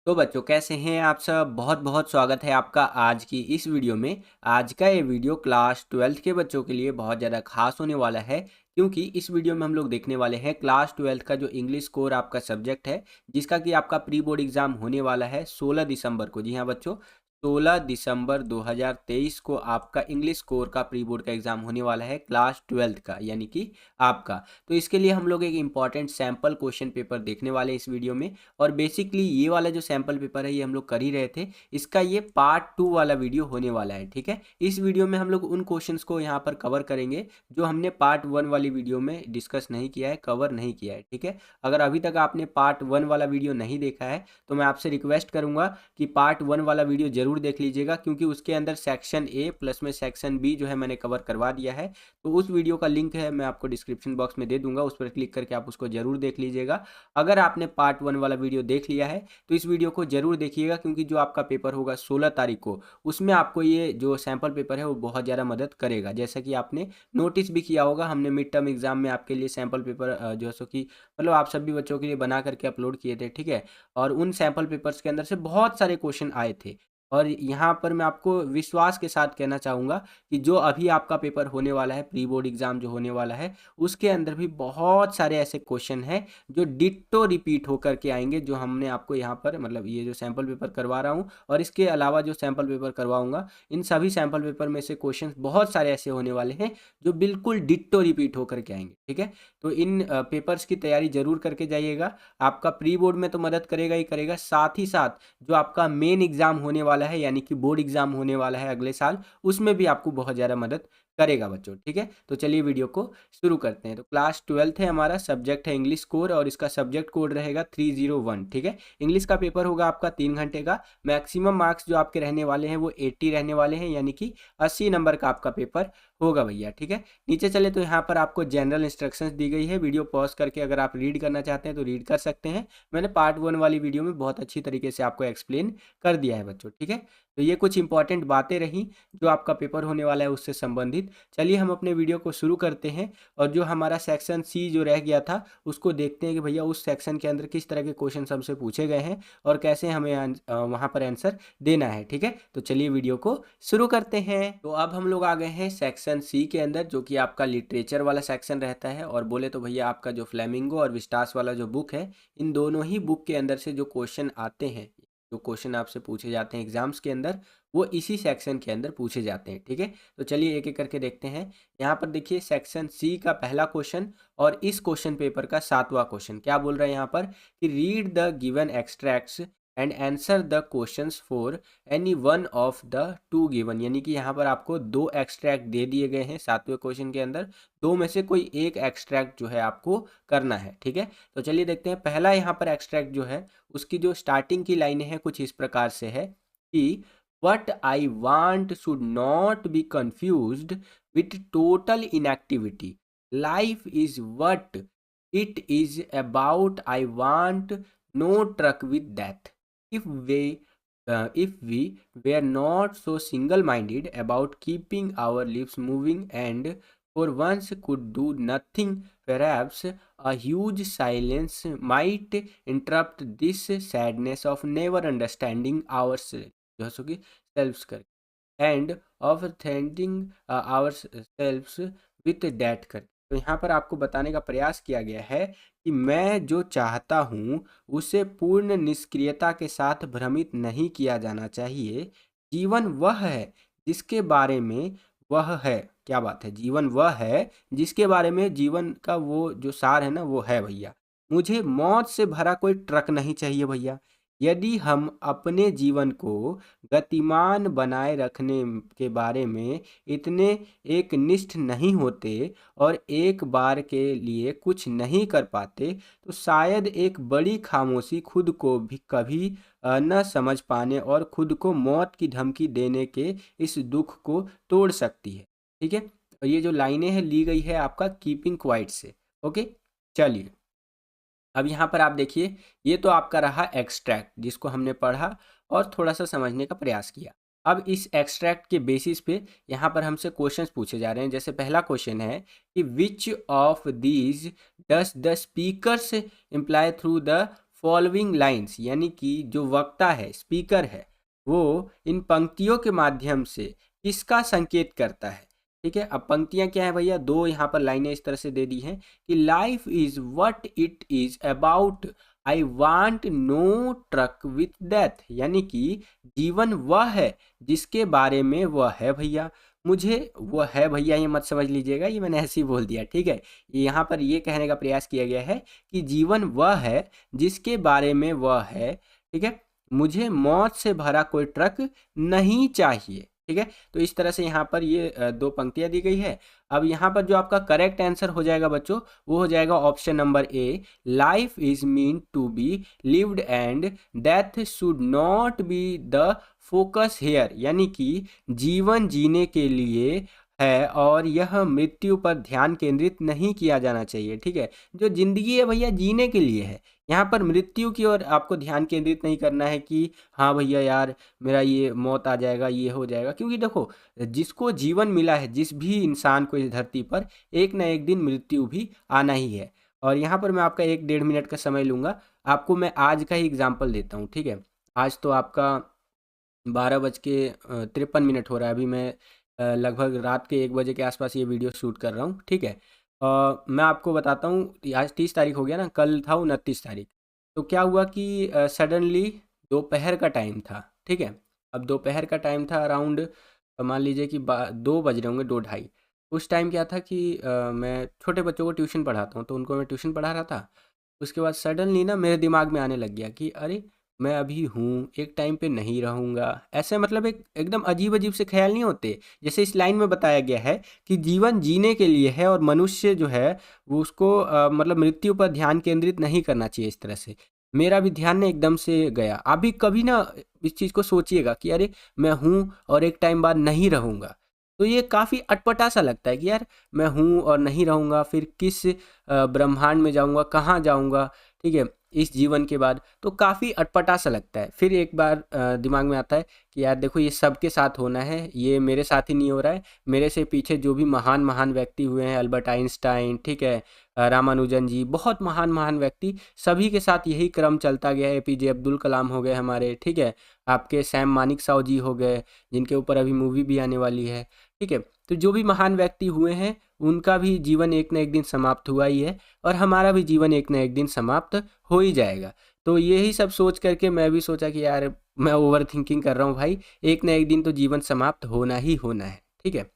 तो बच्चों कैसे हैं आप सब। बहुत बहुत स्वागत है आपका आज की इस वीडियो में। आज का ये वीडियो क्लास 12th के बच्चों के लिए बहुत ज़्यादा खास होने वाला है, क्योंकि इस वीडियो में हम लोग देखने वाले हैं क्लास 12th का जो इंग्लिश कोर आपका सब्जेक्ट है, जिसका कि आपका प्री बोर्ड एग्जाम होने वाला है 16 दिसंबर को। जी हाँ बच्चों, 16 दिसंबर 2023 को आपका इंग्लिश कोर का प्री बोर्ड का एग्जाम होने वाला है क्लास 12th का, यानी कि आपका। तो इसके लिए हम लोग एक इम्पॉर्टेंट सैम्पल क्वेश्चन पेपर देखने वाले हैं इस वीडियो में। और बेसिकली ये वाला जो सैंपल पेपर है ये हम लोग कर ही रहे थे, इसका ये पार्ट 2 वाला वीडियो होने वाला है। ठीक है, इस वीडियो में हम लोग उन क्वेश्चंस को यहाँ पर कवर करेंगे जो हमने पार्ट 1 वाली वीडियो में डिस्कस नहीं किया है, कवर नहीं किया है। ठीक है, अगर अभी तक आपने पार्ट 1 वाला वीडियो नहीं देखा है तो मैं आपसे रिक्वेस्ट करूंगा कि पार्ट 1 वाला वीडियो जरूर देख लीजिएगा, क्योंकि उसके अंदर सेक्शन ए प्लस में सेक्शन बी जो है मैंने कवर करवा दिया है। तो उस वीडियो का लिंक है मैं आपको डिस्क्रिप्शन बॉक्स में दे दूंगा, उस पर क्लिक करके आप उसको जरूर देख लीजिएगा। अगर आपने पार्ट 1 वाला वीडियो देख लिया है तो इस वीडियो को जरूर देखिएगा, क्योंकि जो आपका पेपर होगा 16 तारीख को, उसमें आपको ये जो सैंपल पेपर है वो बहुत ज़्यादा मदद करेगा। जैसा कि आपने नोटिस भी किया होगा, हमने मिड टर्म एग्जाम में आपके लिए सैंपल पेपर जो है सो कि मतलब आप सभी बच्चों के लिए बना करके अपलोड किए थे। ठीक है, और उन सैंपल पेपर्स के अंदर से बहुत सारे क्वेश्चन आए थे। और यहाँ पर मैं आपको विश्वास के साथ कहना चाहूँगा कि जो अभी आपका पेपर होने वाला है, प्री बोर्ड एग्जाम जो होने वाला है, उसके अंदर भी बहुत सारे ऐसे क्वेश्चन हैं जो डिट्टो रिपीट होकर के आएंगे, जो हमने आपको यहाँ पर मतलब ये जो सैंपल पेपर करवा रहा हूँ और इसके अलावा जो सैंपल पेपर करवाऊंगा, इन सभी सैंपल पेपर में से क्वेश्चन बहुत सारे ऐसे होने वाले हैं जो बिल्कुल डिट्टो रिपीट होकर के आएंगे। ठीक है, तो इन पेपर्स की तैयारी जरूर करके जाइएगा। आपका प्री बोर्ड में तो मदद करेगा ही करेगा, साथ ही साथ जो आपका मेन एग्जाम होने वाला है, यानी कि बोर्ड एग्जाम होने वाला है अगले साल, उसमें भी आपको बहुत ज़्यादा मदद करेगा बच्चों। ठीक है, तो चलिए वीडियो को शुरू करते हैं। तो क्लास 12th है, हमारा सब्जेक्ट है इंग्लिश कोर और इसका सब्जेक्ट कोड रहेगा 301। ठीक है, इंग्लिश का पेपर होगा आपका 3 घंटे का। मैक्सिमम मार्क्स जो आपके रहने वाले हैं वो 80 रहने वाले हैं, यानी कि 80 नंबर का आपका पेपर होगा भैया। ठीक है, नीचे चले तो यहाँ पर आपको जनरल इंस्ट्रक्शंस दी गई है। वीडियो पॉज करके अगर आप रीड करना चाहते हैं तो रीड कर सकते हैं। मैंने पार्ट 1 वाली वीडियो में बहुत अच्छी तरीके से आपको एक्सप्लेन कर दिया है बच्चों। ठीक है, तो ये कुछ इंपॉर्टेंट बातें रही जो आपका पेपर होने वाला है उससे संबंधित। चलिए हम अपने वीडियो को शुरू करते हैं और जो हमारा सेक्शन सी जो रह गया था उसको देखते हैं कि भैया उस सेक्शन के अंदर किस तरह के क्वेश्चन हमसे पूछे गए हैं और कैसे हमें वहाँ पर आंसर देना है। ठीक है, तो चलिए वीडियो को शुरू करते हैं। तो अब हम लोग आ गए हैं सेक्शन सी के अंदर, जो कि आपका लिटरेचर वाला सेक्शन रहता है। और बोले तो भैया आपका जो फ्लेमिंगो और विस्टास वाला जो बुक है, इन दोनों ही बुक के अंदर से जो क्वेश्चन आते हैं, जो क्वेश्चन आपसे पूछे जाते हैं एग्जाम्स के अंदर, वो इसी सेक्शन के अंदर पूछे जाते हैं। ठीक है, तो चलिए एक एक करके देखते हैं। यहाँ पर देखिए सेक्शन सी का पहला क्वेश्चन और इस क्वेश्चन पेपर का 7वां क्वेश्चन क्या बोल रहा है यहाँ पर कि read the given extracts and answer the questions for any one of the two given. यानी कि यहाँ पर आपको दो एक्सट्रैक्ट दे दिए गए हैं 7वें क्वेश्चन के अंदर, दो में से कोई एक एक्सट्रैक्ट जो है आपको करना है। ठीक है, तो चलिए देखते हैं। पहला यहाँ पर एक्सट्रैक्ट जो है उसकी जो स्टार्टिंग की लाइनें हैं कुछ इस प्रकार से है कि what I want should not be confused with total inactivity. Life is what it is about. I want no truck with that. If we were not so single-minded about keeping our lives moving and for once could do nothing, perhaps a huge silence might interrupt this sadness of never understanding ourselves. जैसे कि selves कर and of tending ourselves with that कर। तो यहाँ पर आपको बताने का प्रयास किया गया है कि मैं जो चाहता हूँ उसे पूर्ण निष्क्रियता के साथ भ्रमित नहीं किया जाना चाहिए। जीवन वह है जिसके बारे में वह है, क्या बात है, जीवन वह है जिसके बारे में, जीवन का वो जो सार है ना वो है भैया। मुझे मौत से भरा कोई ट्रक नहीं चाहिए भैया। यदि हम अपने जीवन को गतिमान बनाए रखने के बारे में इतने एक निष्ठ नहीं होते और एक बार के लिए कुछ नहीं कर पाते, तो शायद एक बड़ी खामोशी खुद को भी कभी न समझ पाने और खुद को मौत की धमकी देने के इस दुख को तोड़ सकती है। ठीक है, और ये जो लाइनें हैं ली गई है आपका कीपिंग क्वाइट से। ओके, चलिए अब यहाँ पर आप देखिए, ये तो आपका रहा एक्सट्रैक्ट जिसको हमने पढ़ा और थोड़ा सा समझने का प्रयास किया। अब इस एक्सट्रैक्ट के बेसिस पे यहाँ पर हमसे क्वेश्चंस पूछे जा रहे हैं। जैसे पहला क्वेश्चन है कि which of these does the speakers imply through the following lines, यानी कि जो वक्ता है, स्पीकर है, वो इन पंक्तियों के माध्यम से किसका संकेत करता है। ठीक है, अब पंक्तियां क्या है भैया, दो यहाँ पर लाइनें इस तरह से दे दी हैं कि life is what it is about, I want no truck with death, यानी कि जीवन वह है जिसके बारे में वह है भैया, मुझे वो है भैया, ये मत समझ लीजिएगा, ये मैंने ऐसे ही बोल दिया। ठीक है, यहाँ पर ये कहने का प्रयास किया गया है कि जीवन वह है जिसके बारे में वह है। ठीक है, मुझे मौत से भरा कोई ट्रक नहीं चाहिए। ठीक है, तो इस तरह से यहाँ पर ये दो पंक्तियाँ दी गई है। अब यहाँ पर जो आपका करेक्ट आंसर हो जाएगा बच्चों, वो हो जाएगा option number A, life is mean to be lived and death should not be the focus here, यानी कि जीवन जीने के लिए है और यह मृत्यु पर ध्यान केंद्रित नहीं किया जाना चाहिए। ठीक है, जो जिंदगी है भैया जीने के लिए है, यहाँ पर मृत्यु की ओर आपको ध्यान केंद्रित नहीं करना है कि हाँ भैया यार मेरा ये मौत आ जाएगा, ये हो जाएगा, क्योंकि देखो जिसको जीवन मिला है, जिस भी इंसान को इस धरती पर एक न एक दिन मृत्यु भी आना ही है। और यहाँ पर मैं आपका 1-1.5 मिनट का समय लूँगा, आपको मैं आज का ही एग्जाम्पल देता हूँ। ठीक है, आज तो आपका 12:53 हो रहा है, अभी मैं लगभग रात के 1 बजे के आसपास ये वीडियो शूट कर रहा हूँ। ठीक है, मैं आपको बताता हूँ, आज 30 तारीख हो गया ना, कल था 29 तारीख। तो क्या हुआ कि सडनली दोपहर का टाइम था। ठीक है, अब दोपहर का टाइम था अराउंड, मान लीजिए कि 2 बज रहे होंगे, 2-2:30। उस टाइम क्या था कि मैं छोटे बच्चों को ट्यूशन पढ़ाता हूँ, तो उनको मैं ट्यूशन पढ़ा रहा था। उसके बाद सडनली ना मेरे दिमाग में आने लग गया कि अरे मैं अभी हूँ, एक टाइम पे नहीं रहूँगा। ऐसे मतलब एक एकदम अजीब-अजीब से ख़्याल नहीं होते? जैसे इस लाइन में बताया गया है कि जीवन जीने के लिए है और मनुष्य जो है वो उसको मतलब मृत्यु पर ध्यान केंद्रित नहीं करना चाहिए इस तरह से। मेरा भी ध्यान ना एकदम से गया। आप भी कभी ना इस चीज़ को सोचिएगा कि अरे मैं हूँ और एक टाइम बाद नहीं रहूँगा। तो ये काफ़ी अटपटा-सा लगता है कि यार मैं हूँ और नहीं रहूँगा, फिर किस ब्रह्मांड में जाऊँगा, कहाँ जाऊँगा, ठीक है, इस जीवन के बाद। तो काफ़ी अटपटा सा लगता है। फिर एक बार दिमाग में आता है कि यार देखो ये सबके साथ होना है, ये मेरे साथ ही नहीं हो रहा है, मेरे से पीछे जो भी महान महान व्यक्ति हुए हैं, अल्बर्ट आइंस्टाइन, ठीक है, रामानुजन जी, बहुत महान महान व्यक्ति, सभी के साथ यही क्रम चलता गया है। एपीजे अब्दुल कलाम हो गए हमारे, ठीक है, आपके सैम मानिकशॉ जी हो गए, जिनके ऊपर अभी मूवी भी आने वाली है। ठीक है, तो जो भी महान व्यक्ति हुए हैं उनका भी जीवन एक न एक दिन समाप्त हुआ ही है और हमारा भी जीवन एक न एक दिन समाप्त हो ही जाएगा। तो यही सब सोच करके मैं भी सोचा कि यार मैं ओवर थिंकिंग कर रहा हूँ भाई, एक न एक दिन तो जीवन समाप्त होना ही होना है। ठीक है,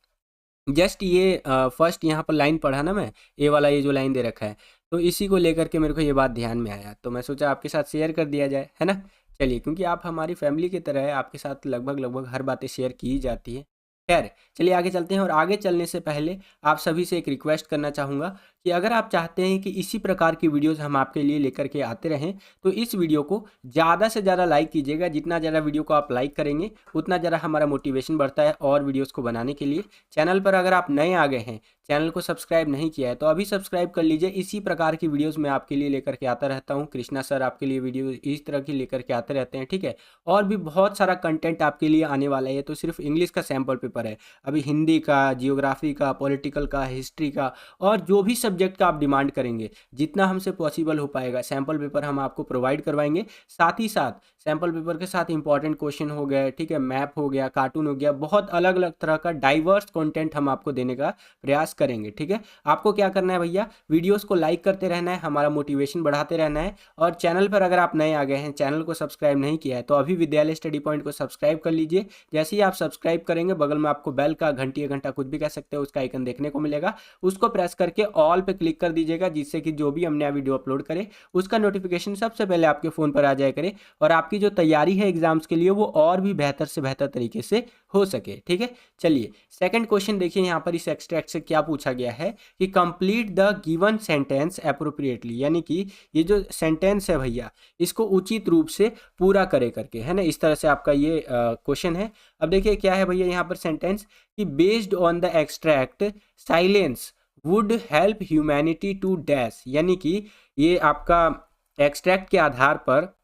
जस्ट ये फर्स्ट यहाँ पर लाइन पढ़ा ना मैं, ए वाला ये जो लाइन दे रखा है, तो इसी को लेकर के मेरे को ये बात ध्यान में आया, तो मैं सोचा आपके साथ शेयर कर दिया जाए, है ना। चलिए, क्योंकि आप हमारी फैमिली की तरह है, आपके साथ लगभग लगभग हर बातें शेयर की ही जाती है। खैर, चलिए आगे चलते हैं। और आगे चलने से पहले आप सभी से एक रिक्वेस्ट करना चाहूँगा कि अगर आप चाहते हैं कि इसी प्रकार की वीडियोज़ हम आपके लिए लेकर के आते रहें, तो इस वीडियो को ज़्यादा से ज़्यादा लाइक कीजिएगा। जितना ज़्यादा वीडियो को आप लाइक करेंगे, उतना ज़्यादा हमारा मोटिवेशन बढ़ता है और वीडियोज़ को बनाने के लिए। चैनल पर अगर आप नए आ गए हैं, चैनल को सब्सक्राइब नहीं किया है, तो अभी सब्सक्राइब कर लीजिए। इसी प्रकार की वीडियोज़ मैं आपके लिए लेकर के आता रहता हूँ। कृष्णा सर आपके लिए वीडियो इस तरह की लेकर के आते रहते हैं, ठीक है। और भी बहुत सारा कंटेंट आपके लिए आने वाला है। ये तो सिर्फ इंग्लिश का सैम्पल पेपर है, अभी हिंदी का, जियोग्राफी का, पॉलिटिकल का, हिस्ट्री का और जो भी सब्जेक्ट का आप डिमांड करेंगे, जितना हमसे पॉसिबल हो पाएगा सैम्पल पेपर हम आपको प्रोवाइड करवाएंगे। साथ ही साथ सैम्पल पेपर के साथ इंपॉर्टेंट क्वेश्चन हो गए, ठीक है, मैप हो गया, कार्टून हो गया, बहुत अलग अलग तरह का डाइवर्स कंटेंट हम आपको देने का प्रयास करेंगे। ठीक है, आपको क्या करना है भैया, वीडियोस को लाइक करते रहना है, हमारा मोटिवेशन बढ़ाते रहना है। और चैनल पर अगर आप नए आ गए हैं, चैनल को सब्सक्राइब नहीं किया है, तो अभी विद्यालय स्टडी पॉइंट को सब्सक्राइब कर लीजिए। जैसे ही आप सब्सक्राइब करेंगे, बगल में आपको बेल का घंटी या घंटा कुछ भी कह सकते हो, उसका आइकन देखने को मिलेगा, उसको प्रेस करके ऑल पे क्लिक कर दीजिएगा, जिससे कि जो भी हम नया वीडियो अपलोड करें उसका नोटिफिकेशन सबसे पहले आपके फ़ोन पर आ जाया करे और आपकी जो तैयारी है एग्जाम्स के लिए वो और भी बेहतर से बेहतर तरीके से हो सके। ठीक है, चलिए सेकंड क्वेश्चन देखिए, यहाँ पर इस एक्सट्रैक्ट से क्या पूछा गया है कि complete the given sentence appropriately, यानी कि ये जो सेंटेंस है भैया इसको उचित रूप से पूरा करे करके, है ना। इस तरह से आपका ये क्वेश्चन है। अब देखिए क्या है भैया यहाँ पर सेंटेंस कि based on the extract silence would help humanity to dash, यानी कि ये आपका एक्सट्रैक्ट के आधार पर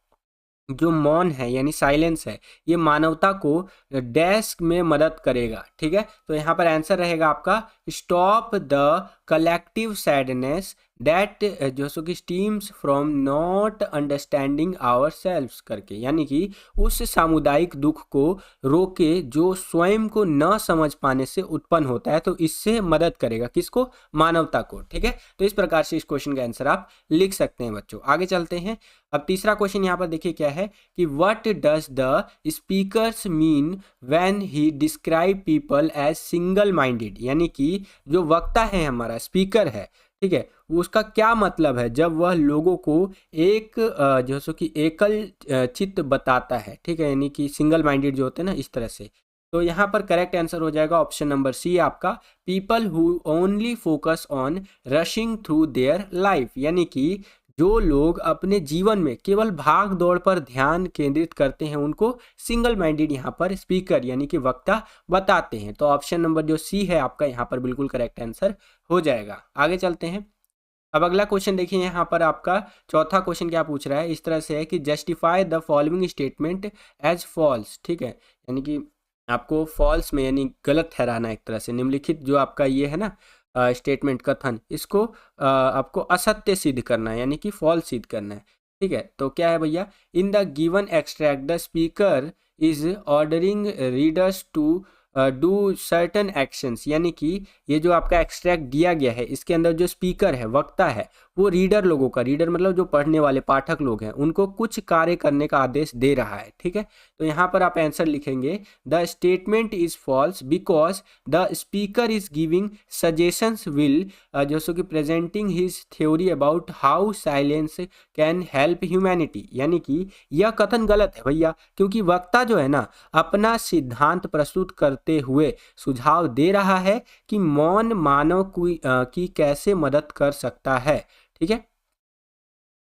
जो मौन है यानी साइलेंस है, ये मानवता को डैश में मदद करेगा। ठीक है, तो यहाँ पर आंसर रहेगा आपका stop the collective sadness that जो सो कि stems from not understanding ourselves करके, यानी कि उस सामुदायिक दुख को रोके जो स्वयं को न समझ पाने से उत्पन्न होता है, तो इससे मदद करेगा किसको, मानवता को। ठीक है, तो इस प्रकार से इस क्वेश्चन का आंसर आप लिख सकते हैं बच्चों। आगे चलते हैं। अब तीसरा क्वेश्चन यहाँ पर देखिए क्या है कि what does the speakers mean when he describe people as single minded, यानी कि जो वक्ता है हमारा स्पीकर है, ठीक है, उसका क्या मतलब है जब वह लोगों को एक जो सो कि एकल चित्त बताता है। ठीक है, यानी कि सिंगल माइंडेड जो होते हैं ना, इस तरह से। तो यहाँ पर करेक्ट आंसर हो जाएगा ऑप्शन नंबर सी आपका, people who only focus on rushing through their life, यानी कि जो लोग अपने जीवन में केवल भाग दौड़ पर ध्यान केंद्रित करते हैं उनको सिंगल माइंडेड यहाँ पर स्पीकर यानी कि वक्ता बताते हैं। तो ऑप्शन नंबर जो सी है आपका यहाँ पर बिल्कुल करेक्ट आंसर हो जाएगा। आगे चलते हैं। अब अगला क्वेश्चन देखिए, यहाँ पर आपका चौथा क्वेश्चन क्या पूछ रहा है, इस तरह से है कि justify the following statement as false. ठीक है, यानी कि आपको फॉल्स में यानी गलत ठहराना, एक तरह से निम्नलिखित जो आपका ये है ना स्टेटमेंट कथन, इसको आपको असत्य सिद्ध करना है, यानी कि फॉल्स सिद्ध करना है। ठीक है, तो क्या है भैया, in the given extract the speaker is ordering readers to do certain actions, यानी कि ये जो आपका एक्सट्रैक्ट दिया गया है इसके अंदर जो स्पीकर है, वक्ता है, वो रीडर लोगों का, रीडर मतलब जो पढ़ने वाले पाठक लोग हैं, उनको कुछ कार्य करने का आदेश दे रहा है। ठीक है, तो यहाँ पर आप आंसर लिखेंगे the statement is false because the speaker is giving suggestions will जो सो कि presenting his theory about how silence can help humanity, यानी कि यह कथन गलत है भैया, क्योंकि वक्ता जो है ना अपना सिद्धांत प्रस्तुत करते हुए सुझाव दे रहा है कि मौन मानव की कैसे मदद कर सकता है। ठीक है,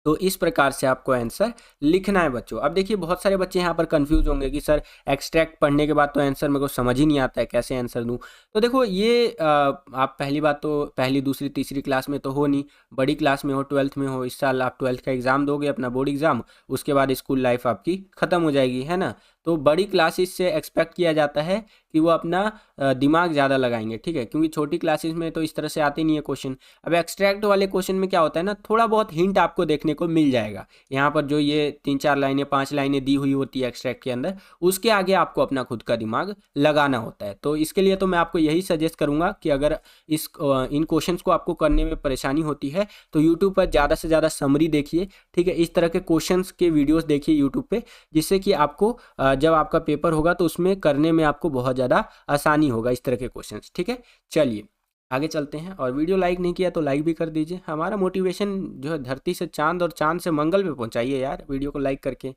तो इस प्रकार से आपको आंसर लिखना है बच्चों। अब देखिए बहुत सारे बच्चे यहाँ पर कंफ्यूज होंगे कि सर एक्सट्रैक्ट पढ़ने के बाद तो आंसर मेरे को समझ ही नहीं आता है, कैसे आंसर दूं। तो देखो ये आप पहली बात तो पहली दूसरी तीसरी क्लास में तो हो नहीं, बड़ी क्लास में हो, 12th में हो, इस साल आप 12th का एग्ज़ाम दोगे अपना बोर्ड एग्ज़ाम, उसके बाद स्कूल लाइफ आपकी ख़त्म हो जाएगी, है ना। तो बड़ी क्लासेस से एक्सपेक्ट किया जाता है कि वो अपना दिमाग ज़्यादा लगाएंगे। ठीक है, क्योंकि छोटी क्लासेस में तो इस तरह से आते नहीं है क्वेश्चन। अब एक्सट्रैक्ट वाले क्वेश्चन में क्या होता है ना, थोड़ा बहुत हिंट आपको देखने को मिल जाएगा। यहाँ पर जो ये 3-4 लाइनें 5 लाइनें दी हुई होती है एक्सट्रैक्ट के अंदर, उसके आगे आपको अपना खुद का दिमाग लगाना होता है। तो इसके लिए तो मैं आपको यही सजेस्ट करूँगा कि अगर इन क्वेश्चंस को आपको करने में परेशानी होती है तो यूट्यूब पर ज़्यादा से ज़्यादा समरी देखिए। ठीक है, इस तरह के क्वेश्चंस के वीडियोस देखिए यूट्यूब पे, जिससे कि आपको जब आपका पेपर होगा तो उसमें करने में आपको बहुत ज़्यादा आसानी होगा इस तरह के क्वेश्चंस। ठीक है, चलिए आगे चलते हैं। और वीडियो लाइक नहीं किया तो लाइक भी कर दीजिए, हमारा मोटिवेशन जो है धरती से चांद और चांद से मंगल पे पहुंचाइए यार, वीडियो को लाइक करके।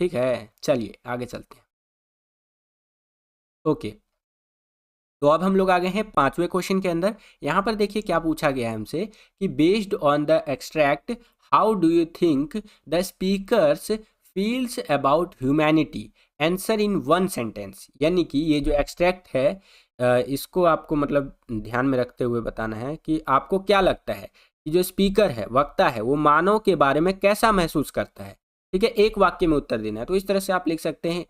ठीक है, चलिए आगे चलते हैं। ओके, तो अब हम लोग आ गए हैं 5वें क्वेश्चन के अंदर। यहाँ पर देखिए क्या पूछा गया है हमसे कि based on the extract how do you think the speakers feels about humanity, answer in 1 sentence, यानी कि ये जो एक्सट्रैक्ट है इसको आपको मतलब ध्यान में रखते हुए बताना है कि आपको क्या लगता है कि जो स्पीकर है, वक्ता है, वो मानव के बारे में कैसा महसूस करता है। ठीक है, एक वाक्य में उत्तर देना है। तो इस तरह से आप लिख सकते हैं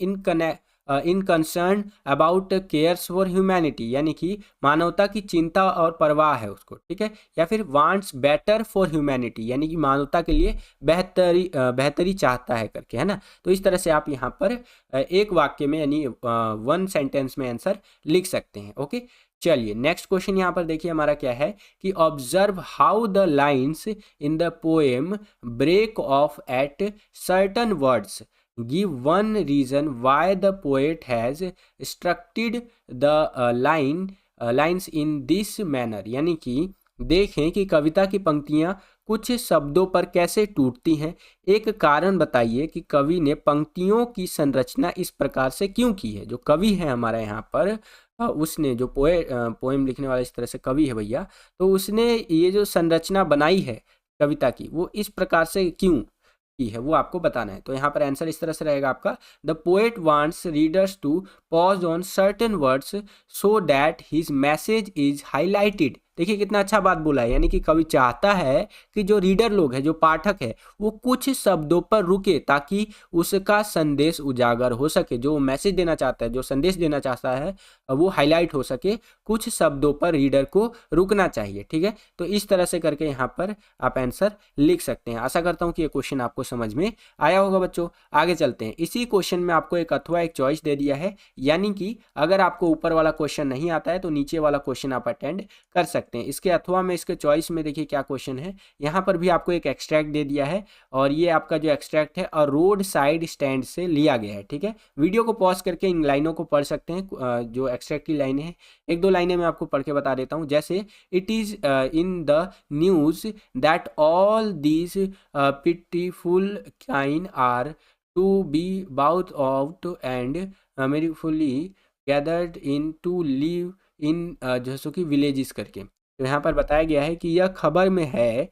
इन concern about cares for humanity, यानी कि मानवता की चिंता और परवाह है उसको। ठीक है, या फिर वांट्स बेटर फॉर ह्यूमैनिटी, यानी कि मानवता के लिए बेहतरी चाहता है करके, है ना। तो इस तरह से आप यहाँ पर एक वाक्य में यानी 1 सेंटेंस में आंसर लिख सकते हैं। ओके, चलिए नेक्स्ट क्वेश्चन यहाँ पर देखिए हमारा क्या है कि observe how the lines in the poem break off at certain words, give one reason why the poet has structured the lines in this manner, यानी कि देखें कि कविता की पंक्तियां कुछ शब्दों पर कैसे टूटती हैं। एक कारण बताइए कि कवि ने पंक्तियों की संरचना इस प्रकार से क्यों की है। जो कवि है हमारा यहाँ पर उसने जो पोएम लिखने वाला इस तरह से कवि है भैया, तो उसने ये जो संरचना बनाई है कविता की वो इस प्रकार से क्यों की है, वो आपको बताना है। तो यहाँ पर आंसर इस तरह से रहेगा आपका, the poet wants readers to pause on certain words so that his message is highlighted, देखिए कितना अच्छा बात बोला है, यानी कि कवि चाहता है कि जो रीडर लोग हैं, जो पाठक है, वो कुछ शब्दों पर रुके ताकि उसका संदेश उजागर हो सके। जो मैसेज देना चाहता है, जो संदेश देना चाहता है, वो हाईलाइट हो सके। कुछ शब्दों पर रीडर को रुकना चाहिए, ठीक है। तो इस तरह से करके यहाँ पर आप आंसर लिख सकते हैं। आशा करता हूँ कि ये क्वेश्चन आपको समझ में आया होगा बच्चों। आगे चलते हैं। इसी क्वेश्चन में आपको एक अथवा एक चॉइस दे दिया है, यानी कि अगर आपको ऊपर वाला क्वेश्चन नहीं आता है तो नीचे वाला क्वेश्चन आप अटेंड कर सकते हैं। इसके अथवा में, इसके चॉइस में देखिए क्या क्वेश्चन है। यहाँ पर भी आपको एक एक्सट्रैक्ट दे दिया है, और ये आपका जो एक्सट्रैक्ट है और रोड साइड स्टैंड से लिया गया है, ठीक है। वीडियो को पॉज करके इन लाइनों को पढ़ सकते हैं। जो एक्सट्रैक्ट की लाइनें हैं, एक दो लाइनें मैं आपको पढ़ के बता देता हूँ। जैसे it is in the news that all these pitiful kine are to be bought out and mercifully gathered in to live in जैसो कि विलेजेस करके। तो यहाँ पर बताया गया है कि यह खबर में है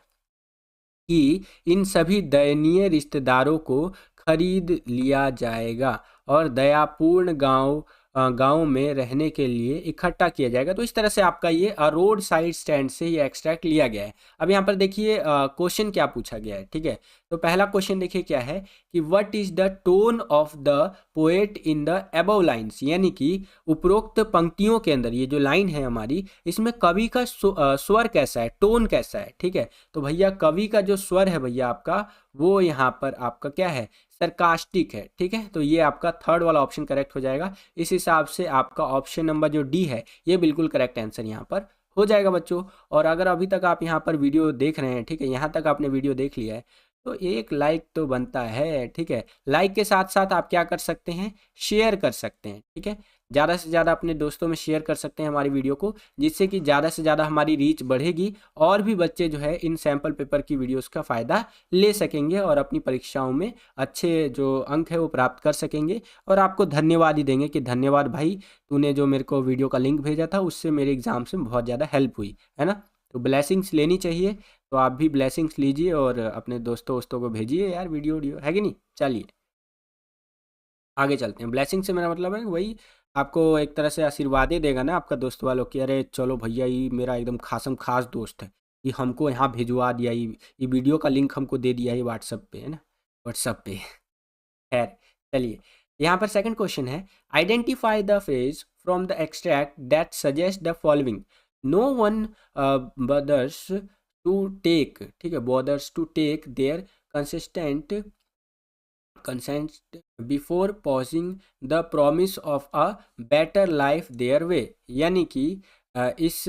कि इन सभी दयनीय रिश्तेदारों को खरीद लिया जाएगा और दयापूर्ण गांव में रहने के लिए इकट्ठा किया जाएगा। तो इस तरह से आपका ये रोड साइड स्टैंड से ये एक्सट्रैक्ट लिया गया है। अब यहाँ पर देखिए क्वेश्चन क्या पूछा गया है, ठीक है। तो पहला क्वेश्चन देखिए क्या है कि what is the tone of the poet in the above lines, यानी कि उपरोक्त पंक्तियों के अंदर ये जो लाइन है हमारी, इसमें कवि का स्वर कैसा है, टोन कैसा है, ठीक है। तो भैया कवि का जो स्वर है भैया आपका, वो यहाँ पर आपका क्या है, सरकास्टिक है, ठीक है। तो ये आपका थर्ड वाला ऑप्शन करेक्ट हो जाएगा। इस हिसाब से आपका ऑप्शन नंबर जो डी है, ये बिल्कुल करेक्ट आंसर यहाँ पर हो जाएगा बच्चों। और अगर अभी तक आप यहाँ पर वीडियो देख रहे हैं, ठीक है, यहाँ तक आपने वीडियो देख लिया है, तो एक लाइक तो बनता है, ठीक है। लाइक के साथ साथ आप क्या कर सकते हैं, शेयर कर सकते हैं, ठीक है। ज़्यादा से ज़्यादा अपने दोस्तों में शेयर कर सकते हैं हमारी वीडियो को, जिससे कि ज़्यादा से ज़्यादा हमारी रीच बढ़ेगी और भी बच्चे जो है इन सैम्पल पेपर की वीडियोस का फ़ायदा ले सकेंगे और अपनी परीक्षाओं में अच्छे जो अंक है वो प्राप्त कर सकेंगे। और आपको धन्यवाद ही देंगे कि धन्यवाद भाई, तूने जो मेरे को वीडियो का लिंक भेजा था उससे मेरे एग्ज़ाम्स में बहुत ज़्यादा हेल्प हुई, है ना। तो ब्लेसिंग्स लेनी चाहिए, तो आप भी ब्लेसिंग्स लीजिए और अपने दोस्तों वोस्तों को भेजिए यार, वीडियो है कि नहीं। चलिए आगे चलते हैं। ब्लेसिंग से मेरा मतलब है वही, आपको एक तरह से आशीर्वाद ही देगा ना आपका दोस्त वालों की, अरे चलो भैया ये मेरा एकदम खासम खास दोस्त है, ये हमको यहाँ भिजवा दिया, ये वीडियो का लिंक हमको दे दिया है व्हाट्सअप पे, है ना, व्हाट्सअप पे। खैर चलिए, यहाँ पर सेकंड क्वेश्चन है, identify the phrase from the extract that suggest the following. No one bothers to take, ठीक है, bothers to take their consistent consent before pausing the promise of a better life their way, यानी कि इस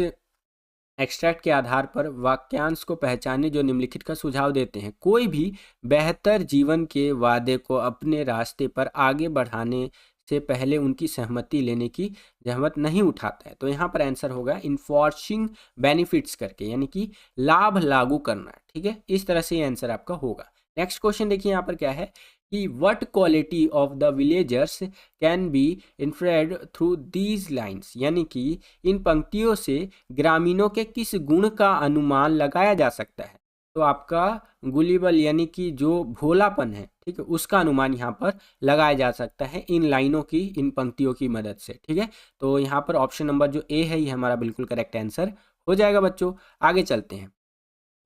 extract के आधार पर वाक्यांश को पहचाने जो निम्नलिखित का सुझाव देते हैं। कोई भी बेहतर जीवन के वादे को अपने रास्ते पर आगे बढ़ाने से पहले उनकी सहमति लेने की जहमत नहीं उठाता है। तो यहाँ पर आंसर होगा इन्फोर्सिंग बेनिफिट्स करके, यानी कि लाभ लागू करना, ठीक है। इस तरह से ये आंसर आपका होगा। नेक्स्ट क्वेश्चन देखिए यहाँ पर क्या है कि what quality of the villagers can be inferred through these lines, यानी कि इन पंक्तियों से ग्रामीणों के किस गुण का अनुमान लगाया जा सकता है। तो आपका गुलिबल यानी कि जो भोलापन है, ठीक है, उसका अनुमान यहाँ पर लगाया जा सकता है इन लाइनों की, इन पंक्तियों की मदद से, ठीक है। तो यहाँ पर ऑप्शन नंबर जो ए है ये हमारा बिल्कुल करेक्ट आंसर हो जाएगा बच्चों। आगे चलते हैं।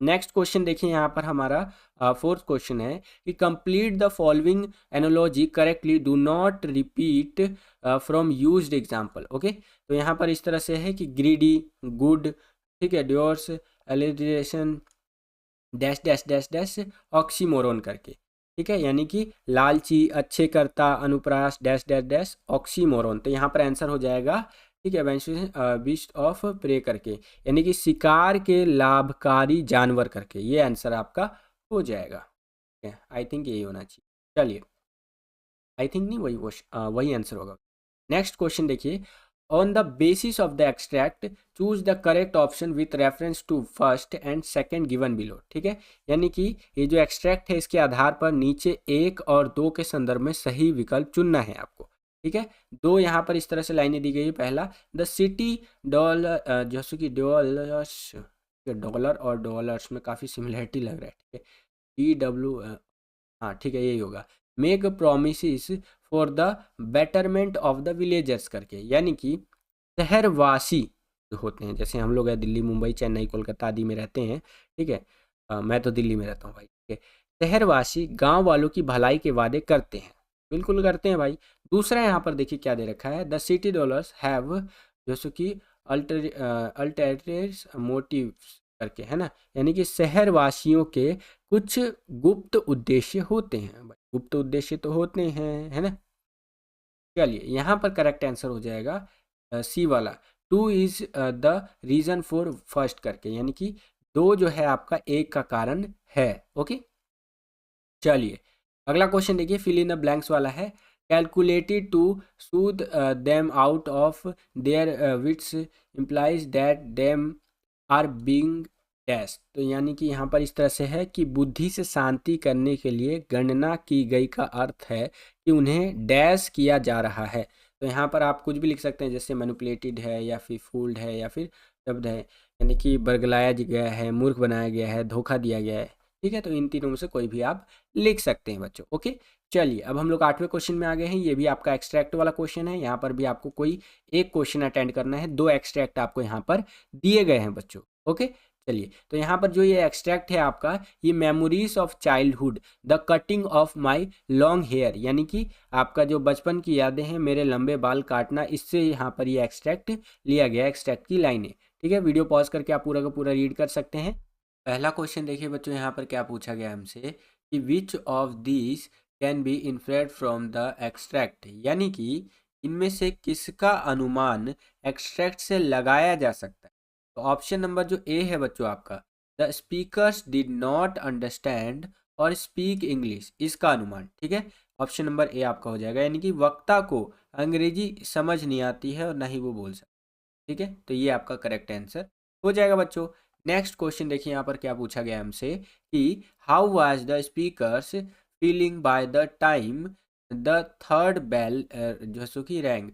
नेक्स्ट क्वेश्चन देखिए यहाँ पर हमारा फोर्थ क्वेश्चन है कि complete the following analogy correctly, do not repeat from used example. Okay, तो यहाँ पर इस तरह से है कि ग्रीडी, गुड, ठीक है, ड्योर्स, alliteration, dash dash dash dash, oxymoron करके, ठीक है, यानी कि लालची, अच्छे करता, अनुप्रास, डैश डैश डैश, ऑक्सीमोरोन। तो यहाँ पर आंसर हो जाएगा, ठीक है, बीस्ट ऑफ प्रे करके, यानी कि शिकार के लाभकारी जानवर करके, ये आंसर आपका हो जाएगा। ठीक है, आई थिंक यही होना चाहिए। चलिए, आई थिंक नहीं, वही आंसर होगा। नेक्स्ट क्वेश्चन देखिए, on the basis of the extract choose the correct option with reference to first and second given below, ठीक है, यानी कि ये जो एक्सट्रैक्ट है इसके आधार पर नीचे 1 और 2 के संदर्भ में सही विकल्प चुनना है आपको, ठीक है। दो यहाँ पर इस तरह से लाइनें दी गई है। पहला, द सिटी डॉलर, जैसे कि डॉलर्स, डॉलर और डॉलर्स में काफ़ी सिमिलरिटी लग रहा है, ठीक है, DW, हाँ ठीक है यही होगा, make promise for the betterment of the villagers करके, यानी कि शहरवासी होते हैं। जैसे हम लोग है दिल्ली, मुंबई, चेन्नई, कोलकाता आदि में रहते हैं, ठीक है। मैं तो दिल्ली में रहता हूँ भाई, ठीक है। शहरवासी गांव वालों की भलाई के वादे करते हैं, बिल्कुल करते हैं भाई। दूसरा यहाँ पर देखिए क्या दे रखा है, द सिटी डॉलर्स हैव जैसे कि अल्टरनेटिव्स मोटिव्स करके, है ना। यानी कि शहरवासियों के कुछ गुप्त उद्देश्य होते हैं भाई, गुप्त उद्देश्य तो होते हैं, है ना। चलिए यहाँ पर करेक्ट आंसर हो जाएगा सी वाला, two is the reason for first करके, यानी कि दो जो है आपका एक का कारण है। ओके, चलिए अगला क्वेश्चन देखिए, फिल इन द ब्लैंक्स वाला है। Calculated to sued them out of their wits implies that them are being dash. तो यानी कि यहाँ पर इस तरह से है कि बुद्धि से शांति करने के लिए गणना की गई का अर्थ है कि उन्हें डैश किया जा रहा है। तो यहाँ पर आप कुछ भी लिख सकते हैं, जैसे मैनिपुलेटेड है या फिर फूल्ड है या फिर शब्द है, यानी कि बरगलाया गया है, मूर्ख बनाया गया है, धोखा दिया गया है, ठीक है। तो इन तीनों में से कोई भी आप लिख सकते हैं बच्चों। ओके, चलिए अब हम लोग 8वें क्वेश्चन में आ गए हैं। ये भी आपका एक्सट्रैक्ट वाला क्वेश्चन है। यहाँ पर भी आपको कोई एक क्वेश्चन अटेंड करना है, 2 एक्सट्रैक्ट आपको यहाँ पर दिए गए हैं बच्चों। ओके, चलिए तो यहाँ पर जो ये एक्सट्रैक्ट है आपका, ये memories of childhood the cutting of my long hair, यानी कि आपका जो बचपन की यादें हैं, मेरे लंबे बाल काटना, इससे यहाँ पर ये एक्सट्रैक्ट लिया गया, एक्सट्रैक्ट की लाइनें, ठीक है। वीडियो पॉज करके आप पूरा का पूरा रीड कर सकते हैं। पहला क्वेश्चन देखिए बच्चों, यहाँ पर क्या पूछा गया हमसे कि which of these can be inferred from the extract, यानी कि इनमें से किसका अनुमान एक्सट्रैक्ट से लगाया जा सकता है। तो ऑप्शन नंबर जो ए है बच्चों आपका, the speakers did not understand और स्पीक इंग्लिश, इसका अनुमान, ठीक है। ऑप्शन नंबर ए आपका हो जाएगा, यानी कि वक्ता को अंग्रेजी समझ नहीं आती है और ना ही वो बोल सकते, ठीक है। तो ये आपका करेक्ट आंसर हो जाएगा बच्चों। नेक्स्ट क्वेश्चन देखिए यहाँ पर क्या पूछा गया हमसे कि how was the speakers feeling by the time the third bell जो कि rang,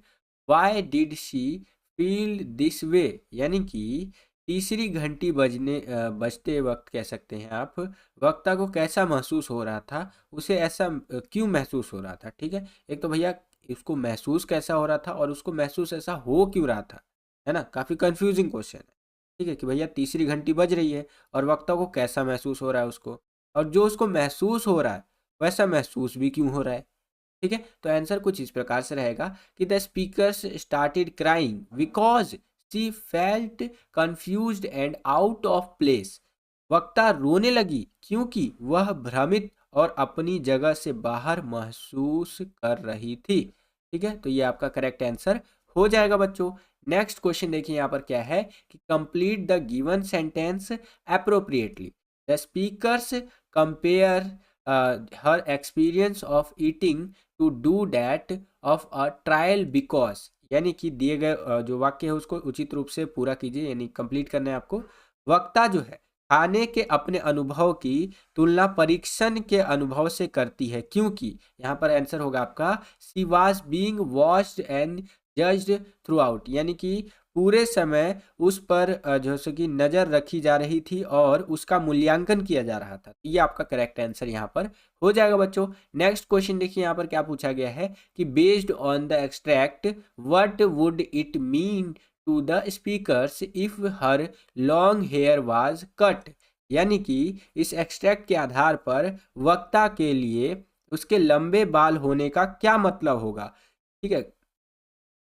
why did she feel this way, यानी कि तीसरी घंटी बजते वक्त कह सकते हैं आप, वक्ता को कैसा महसूस हो रहा था, उसे ऐसा क्यों महसूस हो रहा था, ठीक है। एक तो भैया उसको महसूस कैसा हो रहा था और उसको महसूस ऐसा हो क्यों रहा था, है ना। काफ़ी कंफ्यूजिंग क्वेश्चन है, ठीक है, कि भैया तीसरी घंटी बज रही है और वक्ता को कैसा महसूस हो रहा है उसको, और जो उसको महसूस हो रहा है वैसा महसूस भी क्यों हो रहा है, ठीक है। तो आंसर कुछ इस प्रकार से रहेगा कि the speakers started crying because she felt confused and out of place, वक्ता रोने लगी क्योंकि वह भ्रमित और अपनी जगह से बाहर महसूस कर रही थी, ठीक है। तो ये आपका करेक्ट आंसर हो जाएगा बच्चों। नेक्स्ट क्वेश्चन देखिए यहाँ पर क्या है कि complete the given sentence appropriately, the speakers compare her experience of eating to do that of a trial because, यानी कि दिए गए जो वाक्य है उसको उचित रूप से पूरा कीजिए, यानी कंप्लीट करना है आपको। वक्ता जो है खाने के अपने अनुभव की तुलना परीक्षण के अनुभव से करती है, क्योंकि यहाँ पर आंसर होगा आपका she was being watched and judged through out, यानी कि पूरे समय उस पर जो है कि नज़र रखी जा रही थी और उसका मूल्यांकन किया जा रहा था। ये आपका करेक्ट आंसर यहाँ पर हो जाएगा बच्चों। नेक्स्ट क्वेश्चन देखिए यहाँ पर क्या पूछा गया है कि based on the extract what would it mean to the speakers if her long hair was cut, यानी कि इस एक्सट्रैक्ट के आधार पर वक्ता के लिए उसके लंबे बाल होने का क्या मतलब होगा, ठीक है।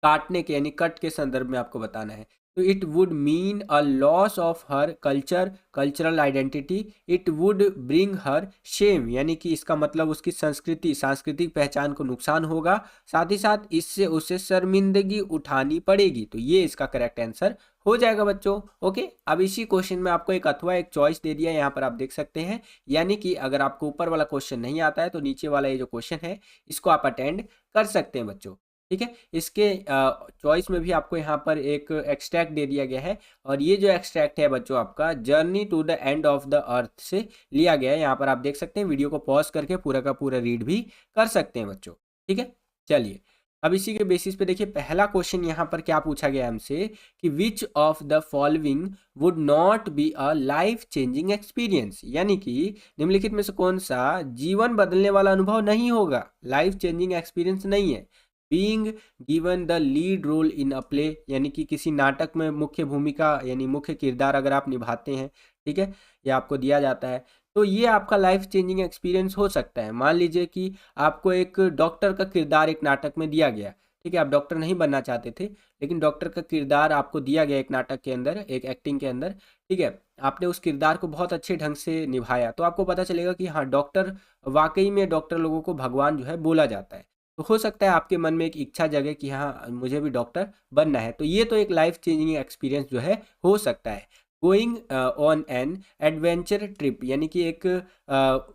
काटने के यानी कट के संदर्भ में आपको बताना है। तो it would mean a loss of her cultural identity, it would bring her shame, यानी कि इसका मतलब उसकी सांस्कृतिक पहचान को नुकसान होगा, साथ ही साथ इससे उसे शर्मिंदगी उठानी पड़ेगी। तो ये इसका करेक्ट आंसर हो जाएगा बच्चों। ओके, अब इसी क्वेश्चन में आपको एक अथवा एक चॉइस दे दिया, यहाँ पर आप देख सकते हैं, यानी कि अगर आपको ऊपर वाला क्वेश्चन नहीं आता है तो नीचे वाला ये जो क्वेश्चन है इसको आप अटेंड कर सकते हैं बच्चों, ठीक है। इसके चॉइस में भी आपको यहाँ पर एक एक्सट्रैक्ट दे दिया गया है, और ये जो एक्सट्रैक्ट है बच्चों आपका journey to the end of the earth से लिया गया है। यहाँ पर आप देख सकते हैं, वीडियो को पॉज करके पूरा का पूरा रीड भी कर सकते हैं बच्चों, ठीक है। चलिए अब इसी के बेसिस पे देखिए पहला क्वेश्चन यहाँ पर क्या पूछा गया हमसे कि which of the following would not be a life changing experience, यानी कि निम्नलिखित में से कौन सा जीवन बदलने वाला अनुभव नहीं होगा, लाइफ चेंजिंग एक्सपीरियंस नहीं है। Being given the lead role in a play, यानी कि किसी नाटक में मुख्य भूमिका यानी मुख्य किरदार अगर आप निभाते हैं, ठीक है, या आपको दिया जाता है, तो ये आपका लाइफ चेंजिंग एक्सपीरियंस हो सकता है। मान लीजिए कि आपको एक डॉक्टर का किरदार एक नाटक में दिया गया, ठीक है, आप डॉक्टर नहीं बनना चाहते थे, लेकिन डॉक्टर का किरदार आपको दिया गया एक नाटक के अंदर, एक एक्टिंग के अंदर, ठीक है, आपने उस किरदार को बहुत अच्छे ढंग से निभाया, तो आपको पता चलेगा कि हाँ, डॉक्टर वाकई में डॉक्टर लोगों को भगवान जो है बोला जाता है। तो हो सकता है आपके मन में एक इच्छा जगे कि हाँ, मुझे भी डॉक्टर बनना है, तो ये तो एक लाइफ चेंजिंग एक्सपीरियंस जो है हो सकता है। Going on an adventure trip, यानी कि एक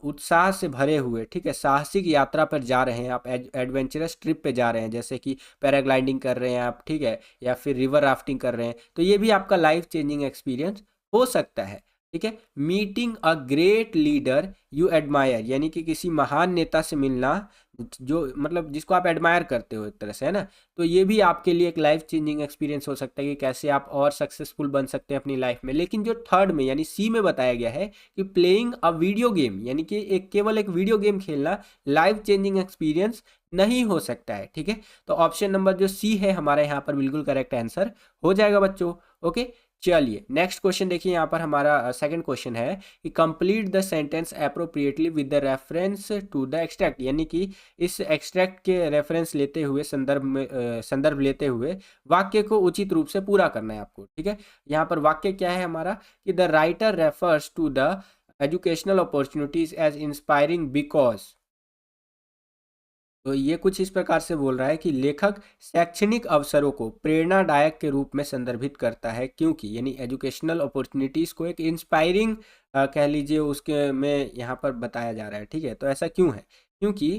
उत्साह से भरे हुए, ठीक है, साहसिक यात्रा पर जा रहे हैं आप, एडवेंचरस ट्रिप पे जा रहे हैं, जैसे कि पैराग्लाइडिंग कर रहे हैं आप, ठीक है, या फिर रिवर राफ्टिंग कर रहे हैं, तो ये भी आपका लाइफ चेंजिंग एक्सपीरियंस हो सकता है, ठीक है। Meeting a great leader you admire, यानी कि किसी महान नेता से मिलना, जो मतलब जिसको आप एडमायर करते हो एक तरह से, है ना, तो ये भी आपके लिए एक लाइफ चेंजिंग एक्सपीरियंस हो सकता है कि कैसे आप और सक्सेसफुल बन सकते हैं अपनी लाइफ में। लेकिन जो थर्ड में यानी सी में बताया गया है कि प्लेइंग अ वीडियो गेम, यानी कि एक केवल एक वीडियो गेम खेलना लाइफ चेंजिंग एक्सपीरियंस नहीं हो सकता है, ठीक है। तो ऑप्शन नंबर जो सी है हमारा यहाँ पर बिल्कुल करेक्ट आंसर हो जाएगा बच्चों। ओके, चलिए नेक्स्ट क्वेश्चन देखिए, यहाँ पर हमारा सेकंड क्वेश्चन है कि complete the sentence appropriately with the reference to the extract, यानी कि इस एक्सट्रैक्ट के रेफरेंस लेते हुए, संदर्भ लेते हुए वाक्य को उचित रूप से पूरा करना है आपको, ठीक है। यहाँ पर वाक्य क्या है हमारा कि the writer refers to the educational opportunities as inspiring because, तो ये कुछ इस प्रकार से बोल रहा है कि लेखक शैक्षणिक अवसरों को प्रेरणादायक के रूप में संदर्भित करता है, क्योंकि यानी एजुकेशनल अपॉर्चुनिटीज़ को एक इंस्पायरिंग कह लीजिए उसके में यहाँ पर बताया जा रहा है, ठीक है। तो ऐसा क्यों है? क्योंकि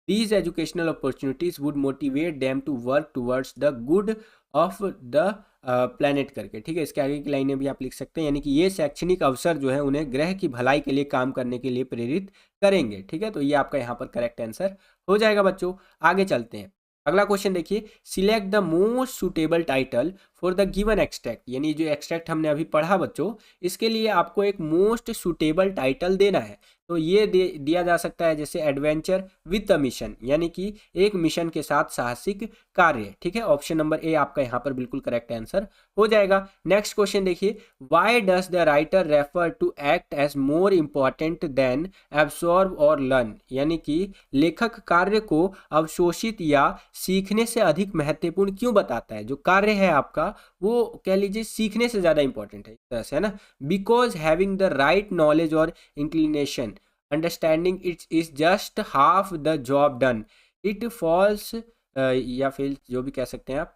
these educational opportunities would motivate them to work towards the good of the planet करके, ठीक है। इसके आगे की लाइनें भी आप लिख सकते हैं, यानी कि ये शैक्षणिक अवसर जो है उन्हें ग्रह की भलाई के लिए काम करने के लिए प्रेरित करेंगे, ठीक है। तो ये आपका यहाँ पर करेक्ट आंसर हो जाएगा बच्चों। आगे चलते हैं, अगला क्वेश्चन देखिए, select the most suitable title for the given extract, यानी जो एक्सट्रैक्ट हमने अभी पढ़ा बच्चों, इसके लिए आपको एक मोस्ट सुटेबल टाइटल देना है। तो ये दिया जा सकता है जैसे एडवेंचर विद द मिशन, यानी कि एक मिशन के साथ साहसिक कार्य, ठीक है। ऑप्शन नंबर ए आपका यहाँ पर बिल्कुल करेक्ट आंसर हो जाएगा। नेक्स्ट क्वेश्चन देखिए, why does the writer refer to act as more important than absorb और लर्न, यानी कि लेखक कार्य को अवशोषित या सीखने से अधिक महत्वपूर्ण क्यों बताता है? जो कार्य है आपका वो कह लीजिए सीखने से ज़्यादा इंपॉर्टेंट है, इस तरह से, है ना। Because having the right knowledge और inclination understanding it's is just half the job done, it falls या फिर जो भी कह सकते हैं आप,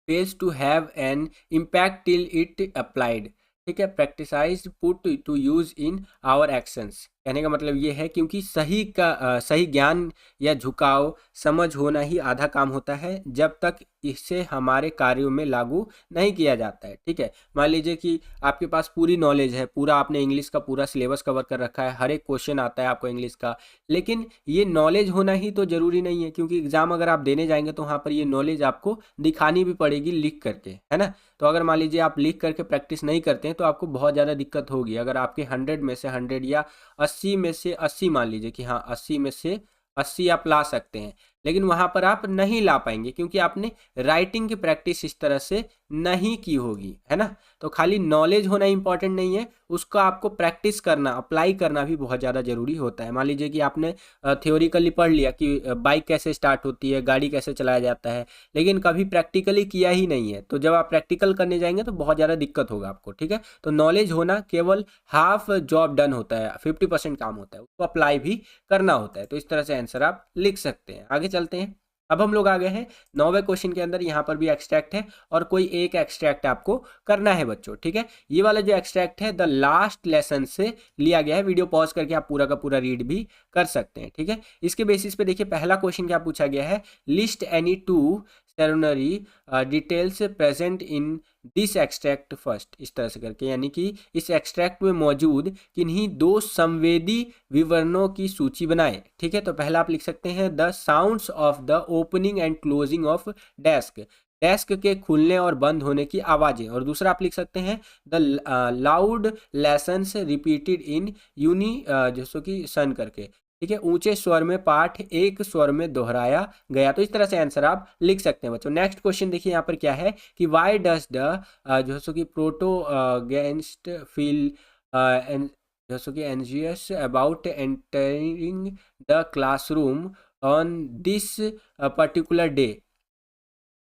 fails to have an impact till it applied, ठीक है, practised put to use in our actions. कहने का मतलब ये है क्योंकि सही ज्ञान या झुकाव समझ होना ही आधा काम होता है जब तक इसे हमारे कार्यों में लागू नहीं किया जाता है, ठीक है। मान लीजिए कि आपके पास पूरी नॉलेज है, पूरा आपने इंग्लिश का पूरा सिलेबस कवर कर रखा है, हर एक क्वेश्चन आता है आपको इंग्लिश का, लेकिन ये नॉलेज होना ही तो ज़रूरी नहीं है, क्योंकि एग्ज़ाम अगर आप देने जाएंगे तो वहाँ पर ये नॉलेज आपको दिखानी भी पड़ेगी लिख करके, है ना। तो अगर मान लीजिए आप लिख करके प्रैक्टिस नहीं करते हैं तो आपको बहुत ज़्यादा दिक्कत होगी। अगर आपके 100 में से 100 या 80 में से 80, मान लीजिए कि हाँ 80 में से 80 आप ला सकते हैं, लेकिन वहाँ पर आप नहीं ला पाएंगे क्योंकि आपने राइटिंग की प्रैक्टिस इस तरह से नहीं की होगी, है ना। तो खाली नॉलेज होना इंपॉर्टेंट नहीं है, उसका आपको प्रैक्टिस करना, अप्लाई करना भी बहुत ज़्यादा ज़रूरी होता है। मान लीजिए कि आपने थ्योरिकली पढ़ लिया कि बाइक कैसे स्टार्ट होती है, गाड़ी कैसे चलाया जाता है, लेकिन कभी प्रैक्टिकली किया ही नहीं है, तो जब आप प्रैक्टिकल करने जाएंगे तो बहुत ज़्यादा दिक्कत होगा आपको, ठीक है। तो नॉलेज होना केवल हाफ जॉब डन होता है, 50% काम होता है, उसको अप्लाई भी करना होता है। तो इस तरह से आंसर आप लिख सकते हैं। आगे चलते हैं, अब हम लोग आ गए हैं 9वें क्वेश्चन के अंदर। यहाँ पर भी एक्सट्रैक्ट है और कोई एक एक्सट्रैक्ट आपको करना है बच्चों, ठीक है। ये वाला जो एक्सट्रैक्ट है द लास्ट लेसन से लिया गया है, वीडियो पॉज करके आप पूरा का पूरा रीड भी कर सकते हैं, ठीक है। इसके बेसिस पे देखिए पहला क्वेश्चन क्या पूछा गया है, list any two ceremony details present in this extract first, इस तरह से करके, यानी कि इस एक्सट्रैक्ट में मौजूद किन्हीं दो संवेदी विवरणों की सूची बनाएं, ठीक है। तो पहला आप लिख सकते हैं the sounds of the opening and closing of desk, desk के खुलने और बंद होने की आवाज़ें, और दूसरा आप लिख सकते हैं the loud lessons repeated in यूनी जैसो कि सन करके, ठीक है, ऊंचे स्वर में पाठ एक स्वर में दोहराया गया। तो इस तरह से आंसर आप लिख सकते हैं बच्चों। नेक्स्ट क्वेश्चन देखिए यहाँ पर क्या है कि वाई डज द जो सो कि प्रोटोगेनिस्ट फील जो सो कि anxious about entering the classroom on this particular day.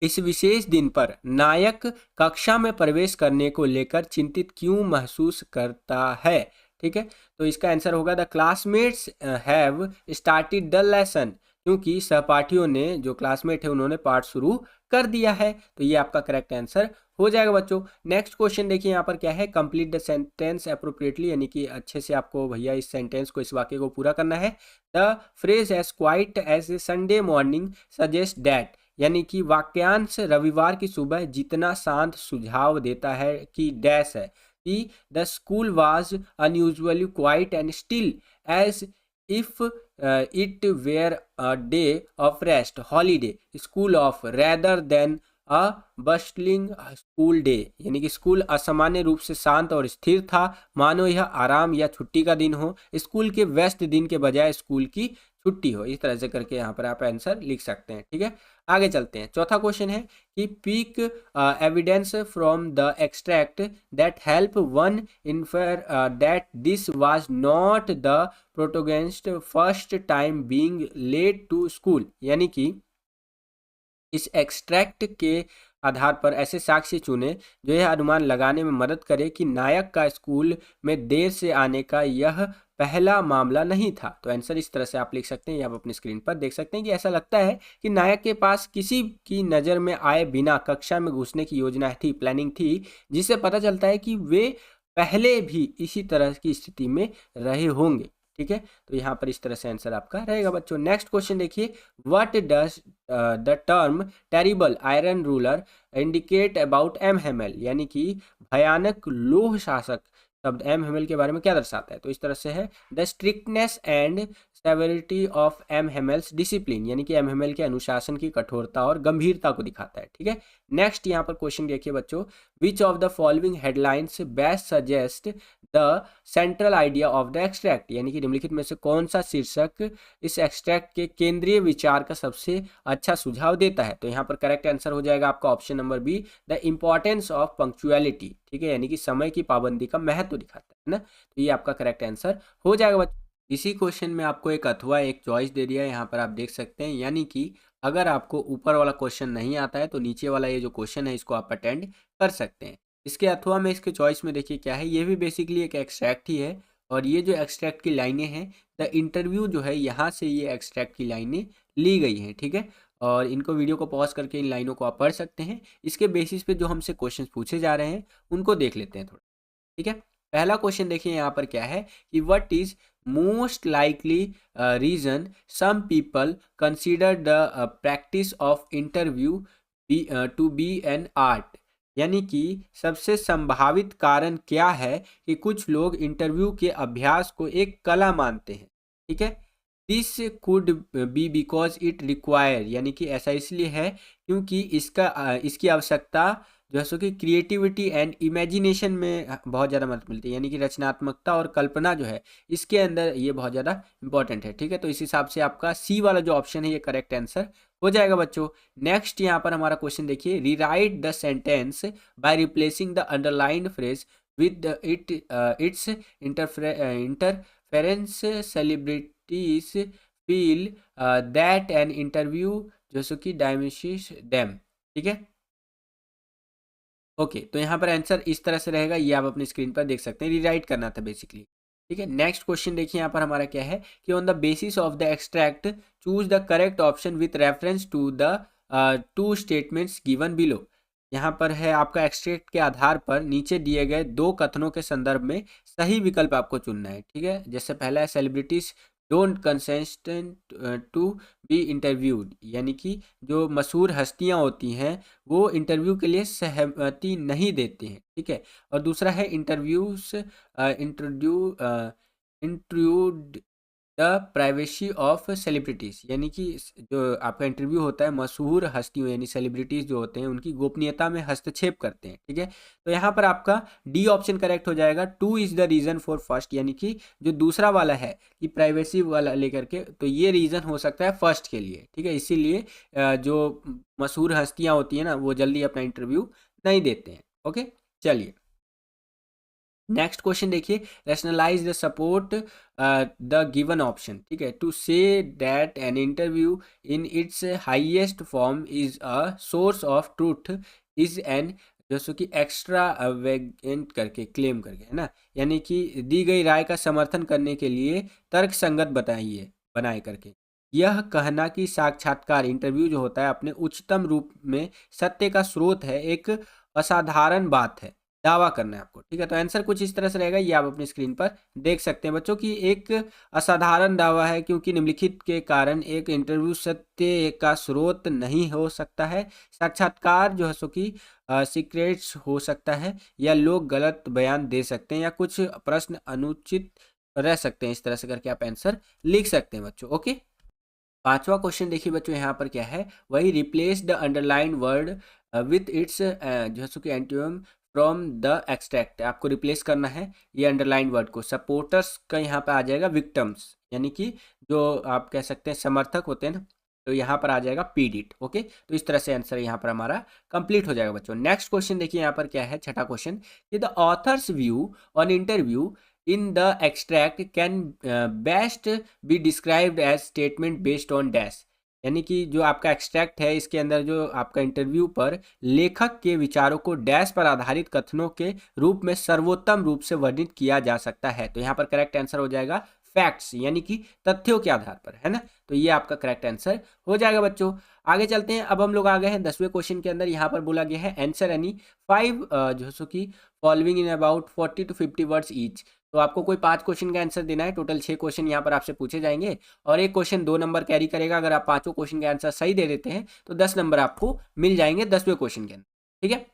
इस विशेष दिन पर नायक कक्षा में प्रवेश करने को लेकर चिंतित क्यों महसूस करता है। ठीक है, तो इसका आंसर होगा the classmates have started the lesson, क्योंकि सहपाठियों ने, जो क्लासमेट है, उन्होंने पाठ शुरू कर दिया है। तो ये आपका करेक्ट आंसर हो जाएगा बच्चों। नेक्स्ट क्वेश्चन देखिए यहाँ पर क्या है, कंप्लीट द सेंटेंस अप्रोप्रिएटली, यानी कि अच्छे से आपको भैया इस सेंटेंस को, इस वाक्य को पूरा करना है। The phrase as quiet as a Sunday morning suggest that, यानी कि वाक्यांश रविवार की सुबह जितना शांत सुझाव देता है कि डैश है कि the school was unusually quiet and still as if it were a day of rest holiday school of rather than a bustling school day, यानी कि स्कूल असामान्य रूप से शांत और स्थिर था, मानो यह आराम या छुट्टी का दिन हो, स्कूल के व्यस्त दिन के बजाय स्कूल की छुट्टी हो। इस तरह से करके यहाँ पर आप आंसर लिख सकते हैं। ठीक है, आगे चलते हैं। चौथा क्वेश्चन है कि pick evidence from the extract that help one infer that this was not the protagonist first time being late to school, यानी कि इस एक्सट्रैक्ट के आधार पर ऐसे साक्ष्य चुने जो यह अनुमान लगाने में मदद करे कि नायक का स्कूल में देर से आने का यह पहला मामला नहीं था। तो आंसर इस तरह से आप लिख सकते हैं, ये आप अपनी स्क्रीन पर देख सकते हैं कि ऐसा लगता है कि नायक के पास किसी की नज़र में आए बिना कक्षा में घुसने की योजना थी, प्लानिंग थी, जिससे पता चलता है कि वे पहले भी इसी तरह की स्थिति में रहे होंगे। ठीक है, तो यहाँ पर इस तरह से आंसर आपका रहेगा बच्चों। नेक्स्ट क्वेश्चन देखिए, what does the term terrible iron ruler indicate about M Hamel, यानी कि भयानक लोह शासक शब्द एम हेमल के बारे में क्या दर्शाता है। तो इस तरह से है, the strictness and severity of M Hamel's discipline, यानी कि एम हेमल के अनुशासन की कठोरता और गंभीरता को दिखाता है। ठीक है, नेक्स्ट यहाँ पर क्वेश्चन देखिए बच्चों, which of the following headlines best suggest the central idea of the extract, यानी कि निम्नलिखित में से कौन सा शीर्षक इस एक्सट्रैक्ट के केंद्रीय विचार का सबसे अच्छा सुझाव देता है। तो यहाँ पर करेक्ट आंसर हो जाएगा आपका option number B, the importance of punctuality. ठीक है, यानी कि समय की पाबंदी का महत्व दिखाता है ना। तो ये आपका करेक्ट आंसर हो जाएगा बच्चों। इसी क्वेश्चन में आपको एक अथवा एक चॉइस दे दिया है, यहाँ पर आप देख सकते हैं, यानी कि अगर आपको ऊपर वाला क्वेश्चन नहीं आता है तो नीचे वाला ये जो क्वेश्चन है इसको आप अटेंड कर सकते हैं। इसके अथवा में इसके चॉइस में देखिए क्या है, ये भी बेसिकली एक एक्सट्रैक्ट ही है, और ये जो एक्सट्रैक्ट की लाइनें हैं, द इंटरव्यू जो है, यहाँ से ये एक्सट्रैक्ट की लाइनें ली गई हैं। ठीक है, और इनको वीडियो को पॉज करके इन लाइनों को आप पढ़ सकते हैं। इसके बेसिस पे जो हमसे क्वेश्चन पूछे जा रहे हैं उनको देख लेते हैं थोड़ा। ठीक है, पहला क्वेश्चन देखिए यहाँ पर क्या है कि what is most likely reason some people consider the practice of interview to be an art, यानी कि सबसे संभावित कारण क्या है कि कुछ लोग इंटरव्यू के अभ्यास को एक कला मानते हैं। ठीक है, this could be because it require, यानी कि ऐसा इसलिए है क्योंकि इसकी आवश्यकता जो है सो कि क्रिएटिविटी एंड इमेजिनेशन में बहुत ज़्यादा मदद मिलती है, यानी कि रचनात्मकता और कल्पना जो है इसके अंदर ये बहुत ज़्यादा इंपॉर्टेंट है। ठीक है, तो इस हिसाब से आपका सी वाला जो ऑप्शन है ये करेक्ट आंसर हो जाएगा बच्चों। नेक्स्ट यहाँ पर हमारा क्वेश्चन देखिए, rewrite the sentence by replacing the underlined phrase with its interference celebrities feel that an interview जो सो कि डायमिशिस देम। ठीक है, ओके, तो यहाँ पर आंसर इस तरह से रहेगा, ये आप अपनी स्क्रीन पर देख सकते हैं, रीराइट करना था बेसिकली। ठीक है, नेक्स्ट क्वेश्चन देखिए यहाँ पर हमारा क्या है कि on the basis of the extract choose the correct option with reference to the two statements given below. यहाँ पर है आपका एक्सट्रैक्ट के आधार पर नीचे दिए गए दो कथनों के संदर्भ में सही विकल्प आपको चुनना है। ठीक है, जैसे पहला है celebrities don't consent to be interviewed, यानी कि जो मशहूर हस्तियां होती हैं वो इंटरव्यू के लिए सहमति नहीं देती हैं। ठीक है, और दूसरा है interviews इंट्रोड्यू intrude the privacy of celebrities, यानी कि जो आपका इंटरव्यू होता है मशहूर हस्तियों यानी सेलिब्रिटीज़ जो होते हैं उनकी गोपनीयता में हस्तक्षेप करते हैं, ठीक है। तो यहाँ पर आपका डी ऑप्शन करेक्ट हो जाएगा। Two is the reason for first, यानी कि जो दूसरा वाला है कि प्राइवेसी वाला लेकर के, तो ये रीज़न हो सकता है फर्स्ट के लिए, ठीक है। इसीलिए जो मशहूर हस्तियाँ होती हैं ना वो जल्दी अपना इंटरव्यू नहीं देते हैं। ओके, चलिए नेक्स्ट क्वेश्चन देखिए। Rationalise the support the given option, ठीक है। To say that an interview in its highest form is a source of truth is an, जैसे कि एक्स्ट्रा वेगेंट करके क्लेम करके, है ना, यानी कि दी गई राय का समर्थन करने के लिए तर्क संगत बताइए बनाए करके। यह कहना कि साक्षात्कार इंटरव्यू जो होता है अपने उच्चतम रूप में सत्य का स्रोत है एक असाधारण बात है, दावा करना है आपको, ठीक है। तो आंसर कुछ इस तरह से रहेगा, ये आप अपनी स्क्रीन पर देख सकते हैं बच्चों की एक असाधारण दावा है क्योंकि निम्नलिखित के कारण एक इंटरव्यू सत्य का स्रोत नहीं हो सकता है। साक्षात्कार जो है सो कि सीक्रेट्स हो सकता है, या लोग गलत बयान दे सकते हैं, या कुछ प्रश्न अनुचित रह सकते हैं। इस तरह से करके आप आंसर लिख सकते हैं बच्चों। ओके, पांचवा क्वेश्चन देखिए बच्चों, यहाँ पर क्या है, वही replace the underline word with its जो है सो कि एंटोनिम फ्रॉम द एक्सट्रैक्ट, आपको रिप्लेस करना है ये अंडरलाइन वर्ड को। सपोर्टर्स का यहाँ पर आ जाएगा विक्टम्स, यानी कि जो आप कह सकते हैं समर्थक होते हैं ना, तो यहाँ पर आ जाएगा पीडिट। ओके, तो इस तरह से आंसर यहाँ पर हमारा कंप्लीट हो जाएगा बच्चों। नेक्स्ट क्वेश्चन देखिए, यहाँ पर क्या है, छठा क्वेश्चन कि the author's view on interview in the extract can best be described as statement based on dash, यानी कि जो आपका एक्सट्रैक्ट है इसके अंदर जो आपका इंटरव्यू पर लेखक के विचारों को डैश पर आधारित कथनों के रूप में सर्वोत्तम रूप से वर्णित किया जा सकता है। तो यहाँ पर करेक्ट आंसर हो जाएगा फैक्ट्स, यानी कि तथ्यों के आधार पर, है ना। तो ये आपका करेक्ट आंसर हो जाएगा बच्चों। आगे चलते हैं, अब हम लोग आ गए हैं 10वें क्वेश्चन के अंदर। यहाँ पर बोला गया है आंसर एनी 5 जो सो कि following in about 40 to 50 words each. तो आपको कोई 5 क्वेश्चन का आंसर देना है। टोटल 6 क्वेश्चन यहाँ पर आपसे पूछे जाएंगे और एक क्वेश्चन 2 नंबर कैरी करेगा। अगर आप पांचों क्वेश्चन के आंसर सही दे देते हैं तो 10 नंबर आपको मिल जाएंगे 10वें क्वेश्चन के अंदर, ठीक है।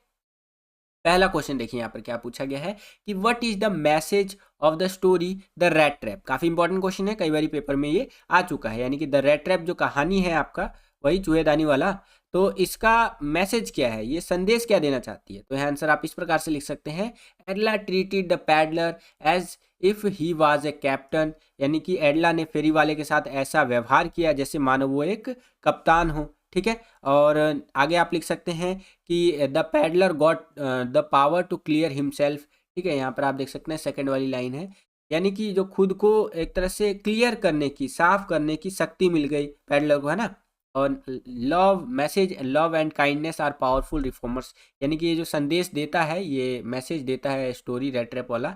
पहला क्वेश्चन देखिए यहाँ पर क्या पूछा गया है कि what is the message of the story the rat trap. काफी इंपॉर्टेंट क्वेश्चन है, कई बार पेपर में ये आ चुका है। यानी कि द रैट ट्रैप जो कहानी है आपका, वही चूहेदानी वाला, तो इसका मैसेज क्या है, ये संदेश क्या देना चाहती है। तो यह आंसर आप इस प्रकार से लिख सकते हैं, Edla treated the peddler as if he was a captain, यानी कि एडला ने फेरी वाले के साथ ऐसा व्यवहार किया जैसे मानो वो एक कप्तान हो, ठीक है। और आगे आप लिख सकते हैं कि the peddler got the power to clear himself, ठीक है। यहाँ पर आप देख सकते हैं सेकंड वाली लाइन है, यानी कि जो खुद को एक तरह से क्लियर करने की, साफ करने की शक्ति मिल गई पैडलर को, है ना। और love message, love and kindness are powerful reformers, यानी कि ये जो संदेश देता है, ये मैसेज देता है स्टोरी रेड ट्रैप वाला,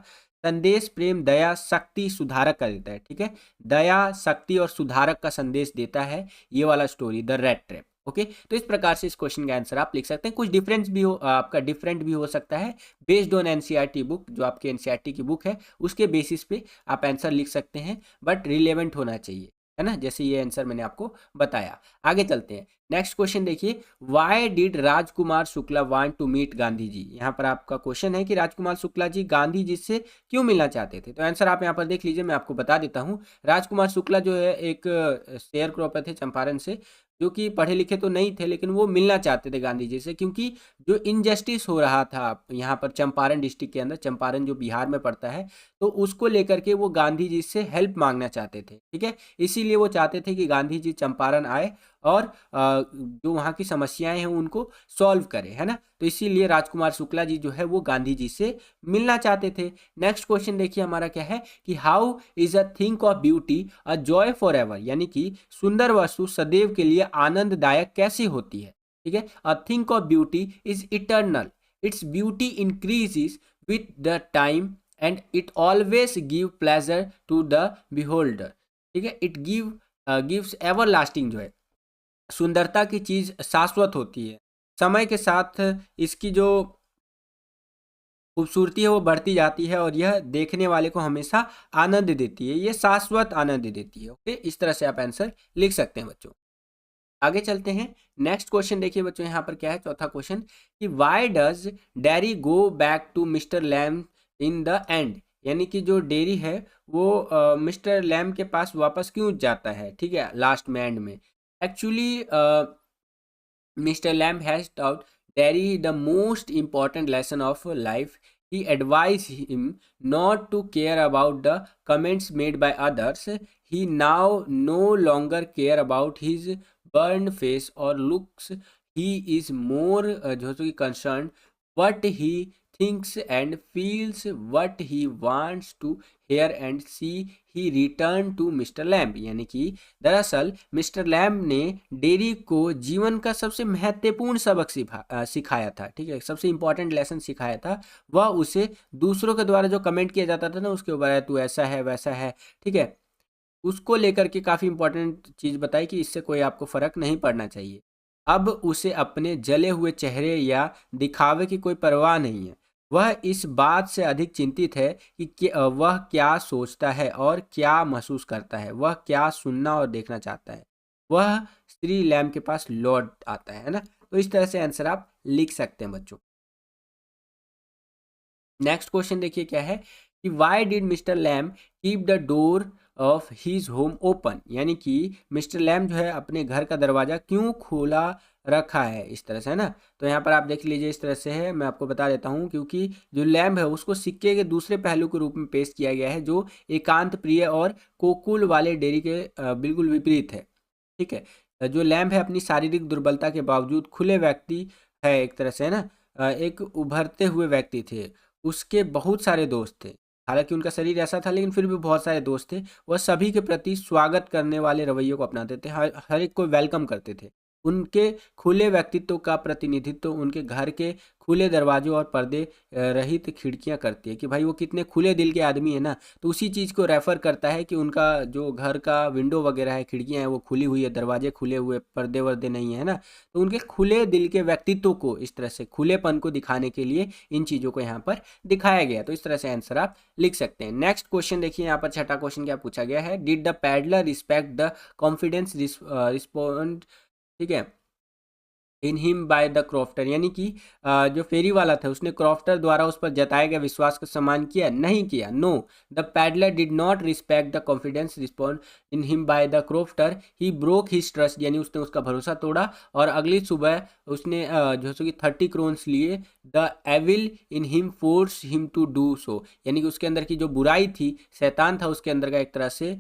संदेश प्रेम दया शक्ति सुधारक का देता है, ठीक है। दया शक्ति और सुधारक का संदेश देता है ये वाला story the red trap. Okay, तो इस प्रकार से इस क्वेश्चन का आंसर आप लिख सकते हैं। कुछ डिफरेंस भी हो, आपका डिफरेंट भी हो सकता है बेस्ड ऑन एनसीईआरटी बुक, जो आपके एनसीईआरटी की बुक है उसके बेसिस पे आप आंसर लिख सकते हैं, बट रिलेवेंट होना चाहिए, है ना, जैसे ये आंसर मैंने आपको बताया। आगे चलते हैं, नेक्स्ट क्वेश्चन देखिए, why did Rajkumar Shukla want to meet Gandhi ji. यहाँ पर आपका क्वेश्चन है कि राजकुमार शुक्ला जी गांधी जी से क्यों मिलना चाहते थे। तो आंसर आप यहाँ पर देख लीजिए, मैं आपको बता देता हूँ। राजकुमार शुक्ला जो है एक शेयर क्रॉपर थे चंपारण से, जो कि पढ़े लिखे तो नहीं थे, लेकिन वो मिलना चाहते थे गांधी जी से, क्योंकि जो इनजस्टिस हो रहा था यहाँ पर चंपारण डिस्ट्रिक्ट के अंदर, चंपारण जो बिहार में पड़ता है, तो उसको लेकर के वो गांधी जी से हेल्प मांगना चाहते थे, ठीक है। इसीलिए वो चाहते थे कि गांधी जी चंपारण आए और जो वहाँ की समस्याएं हैं उनको सॉल्व करें, है ना। तो इसीलिए राजकुमार शुक्ला जी जो है वो गांधी जी से मिलना चाहते थे। नेक्स्ट क्वेश्चन देखिए हमारा क्या है कि how is a thing of beauty a joy for ever, यानी कि सुंदर वस्तु सदैव के लिए आनंददायक कैसे होती है, ठीक है। A thing of beauty is eternal, its beauty increases with the time and it always give pleasure to the beholder, ठीक है। इट गिव्स एवर लास्टिंग, जो है सुंदरता की चीज शाश्वत होती है, समय के साथ इसकी जो खूबसूरती है वो बढ़ती जाती है और यह देखने वाले को हमेशा आनंद देती है, ये शाश्वत आनंद देती है। ओके, इस तरह से आप आंसर लिख सकते हैं बच्चों। आगे चलते हैं, नेक्स्ट क्वेश्चन देखिए बच्चों, यहाँ पर क्या है, चौथा क्वेश्चन कि why does Derry go back to mister Lamb in the end, यानी कि जो डेरी है वो मिस्टर लैम के पास वापस क्यों जाता है, ठीक है, लास्ट में एंड में। Actually Mr. Lamb has taught Derry the most important lesson of life. He advised him not to care about the comments made by others. He now no longer care about his burned face or looks. He is more जो कि concerned what he thinks and feels, what he wants to hear and see. He returned to mister lamb, यानी कि दरअसल mister lamb ने dairy को जीवन का सबसे महत्वपूर्ण सबक सिखाया था, ठीक है, सबसे इंपॉर्टेंट लेसन सिखाया था। वह उसे दूसरों के द्वारा जो कमेंट किया जाता था ना उसके ऊपर, तू ऐसा है वैसा है, ठीक है, उसको लेकर के काफ़ी इंपॉर्टेंट चीज़ बताई कि इससे कोई आपको फ़र्क नहीं पड़ना चाहिए। अब उसे अपने जले हुए चेहरे या दिखावे की कोई परवाह नहीं है। वह इस बात से अधिक चिंतित है कि वह क्या सोचता है और क्या महसूस करता है, वह क्या सुनना और देखना चाहता है। वह स्त्री लैम्ब के पास लौट आता है ना। तो इस तरह से आंसर आप लिख सकते हैं बच्चों। नेक्स्ट क्वेश्चन देखिए क्या है कि why did mister Lamb keep the door of his home open, यानी कि मिस्टर लैम जो है अपने घर का दरवाज़ा क्यों खोला रखा है, इस तरह से है ना। तो यहाँ पर आप देख लीजिए इस तरह से है, मैं आपको बता देता हूँ, क्योंकि जो लैम्ब है उसको सिक्के के दूसरे पहलू के रूप में पेश किया गया है जो एकांत प्रिय और कोकुल वाले डेरी के बिल्कुल विपरीत है, ठीक है। जो लैम्ब है अपनी शारीरिक दुर्बलता के बावजूद खुले व्यक्ति है, एक तरह से है ना, एक उभरते हुए व्यक्ति थे। उसके बहुत सारे दोस्त थे, हालांकि उनका शरीर ऐसा था लेकिन फिर भी बहुत सारे दोस्त थे। वह सभी के प्रति स्वागत करने वाले रवैये को अपनाते थे, हर हर एक को वेलकम करते थे। उनके खुले व्यक्तित्व का प्रतिनिधित्व उनके घर के खुले दरवाजों और पर्दे रहित खिड़कियां करती है कि भाई वो कितने खुले दिल के आदमी है ना। तो उसी चीज़ को रेफर करता है कि उनका जो घर का विंडो वगैरह है, खिड़कियां हैं, वो खुली हुई है, दरवाजे खुले हुए, पर्दे वर्दे नहीं है ना। तो उनके खुले दिल के व्यक्तित्व को, इस तरह से खुलेपन को दिखाने के लिए इन चीज़ों को यहाँ पर दिखाया गया। तो इस तरह से आंसर आप लिख सकते हैं। नेक्स्ट क्वेश्चन देखिए, यहाँ पर छठा क्वेश्चन क्या पूछा गया है, did the peddler respect the confidence respond, ठीक है, इन हिम बाय द क्रॉफ्टर, यानी कि जो फेरी वाला था उसने क्रॉफ्टर द्वारा उस पर जताए गए विश्वास का सम्मान किया, नहीं किया। No, the peddler did not respect the confidence respond in him by the crofter, he broke his trust, यानी उसने उसका भरोसा तोड़ा और अगली सुबह उसने जो सो कि 30 क्रोन्स लिए। The evil in him force him to do so, यानी कि उसके अंदर की जो बुराई थी, शैतान था उसके अंदर का, एक तरह से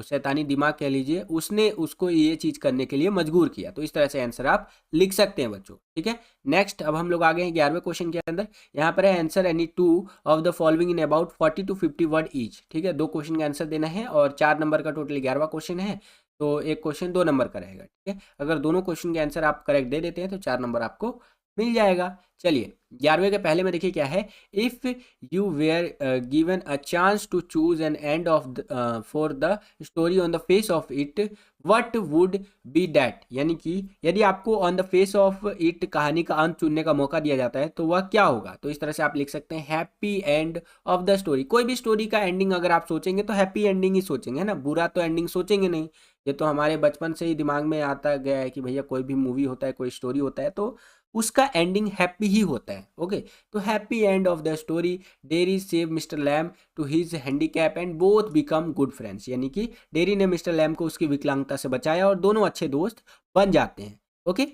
शैतानी दिमाग कह लीजिए, उसने उसको ये चीज़ करने के लिए मजबूर किया। तो इस तरह से आंसर आप लिख सकते हैं बच्चों, ठीक है। नेक्स्ट अब हम लोग आ गए हैं 11वें क्वेश्चन के अंदर। यहाँ पर है answer any two of the following in about 40 to 50 word each, ठीक है। 2 क्वेश्चन का आंसर देना है और 4 नंबर का टोटल 11वां क्वेश्चन है, तो एक क्वेश्चन 2 नंबर का रहेगा, ठीक है। अगर दोनों क्वेश्चन के आंसर आप करेक्ट दे देते हैं तो 4 नंबर आपको मिल जाएगा। चलिए 11वें के पहले में देखिए क्या है, if you were given a chance to choose an end of for the story on the face of it, what would be that, यानी कि यदि आपको on the face of it कहानी का अंत चुनने का मौका दिया जाता है तो वह क्या होगा। तो इस तरह से आप लिख सकते हैं happy end of the story. कोई भी स्टोरी का एंडिंग अगर आप सोचेंगे तो हैप्पी एंडिंग ही सोचेंगे, है ना, बुरा तो एंडिंग सोचेंगे नहीं। ये तो हमारे बचपन से ही दिमाग में आता गया है कि भैया कोई भी मूवी होता है, कोई स्टोरी होता है तो उसका एंडिंग हैप्पी ही होता है। ओके, तो happy end of the story, Derry save mister Lamb to his handicap and both become good friends, यानी कि डेरी ने मिस्टर लैम को उसकी विकलांगता से बचाया और दोनों अच्छे दोस्त बन जाते हैं। ओके,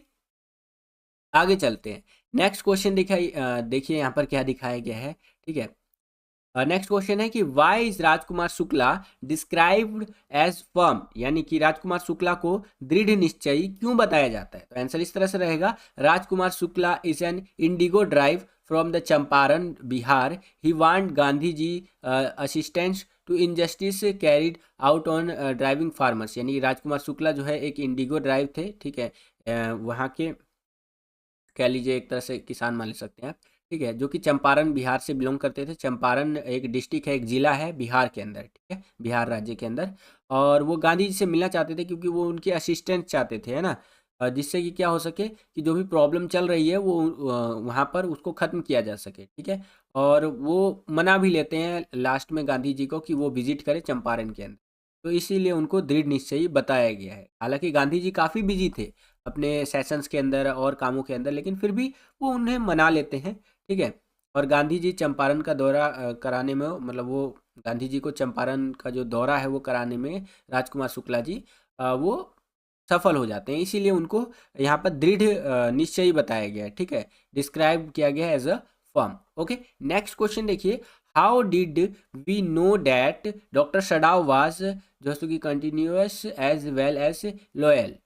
आगे चलते हैं। नेक्स्ट क्वेश्चन देखिए यहाँ पर क्या दिखाया गया है, ठीक है। नेक्स्ट क्वेश्चन है कि why is Rajkumar Shukla described as firm, यानी कि राजकुमार शुक्ला को दृढ़ निश्चयी क्यों बताया जाता है। तो आंसर इस तरह से रहेगा, Rajkumar Shukla is an indigo drive from the Champaran Bihar, he want Gandhi ji assistance to injustice carried out on driving farmers, यानी राजकुमार शुक्ला जो है एक इंडिगो ड्राइव थे, ठीक है, वहाँ के कह लीजिए एक तरह से किसान मान ले सकते हैं आप, ठीक है, जो कि चंपारण बिहार से बिलोंग करते थे। चंपारण एक डिस्ट्रिक्ट है, एक जिला है बिहार के अंदर, ठीक है, बिहार राज्य के अंदर। और वो गांधी जी से मिलना चाहते थे क्योंकि वो उनके असिस्टेंट चाहते थे, है ना, जिससे कि क्या हो सके कि जो भी प्रॉब्लम चल रही है वो वहाँ पर उसको ख़त्म किया जा सके, ठीक है। और वो मना भी लेते हैं लास्ट में गांधी जी को कि वो विजिट करें चंपारण के अंदर। तो इसीलिए उनको दृढ़ निश्चयी बताया गया है। हालांकि गांधी जी काफ़ी बिजी थे अपने सेशंस के अंदर और कामों के अंदर, लेकिन फिर भी वो उन्हें मना लेते हैं, ठीक है। और गांधी जी चंपारण का दौरा कराने में, मतलब वो गांधी जी को चंपारण का जो दौरा है वो कराने में राजकुमार शुक्ला जी वो सफल हो जाते हैं, इसीलिए उनको यहाँ पर दृढ़ निश्चयी बताया गया है, ठीक है, डिस्क्राइब किया गया है as a firm. Okay, next question देखिए, how did we know that doctor Sadao was जो कि continuous as well as loyal,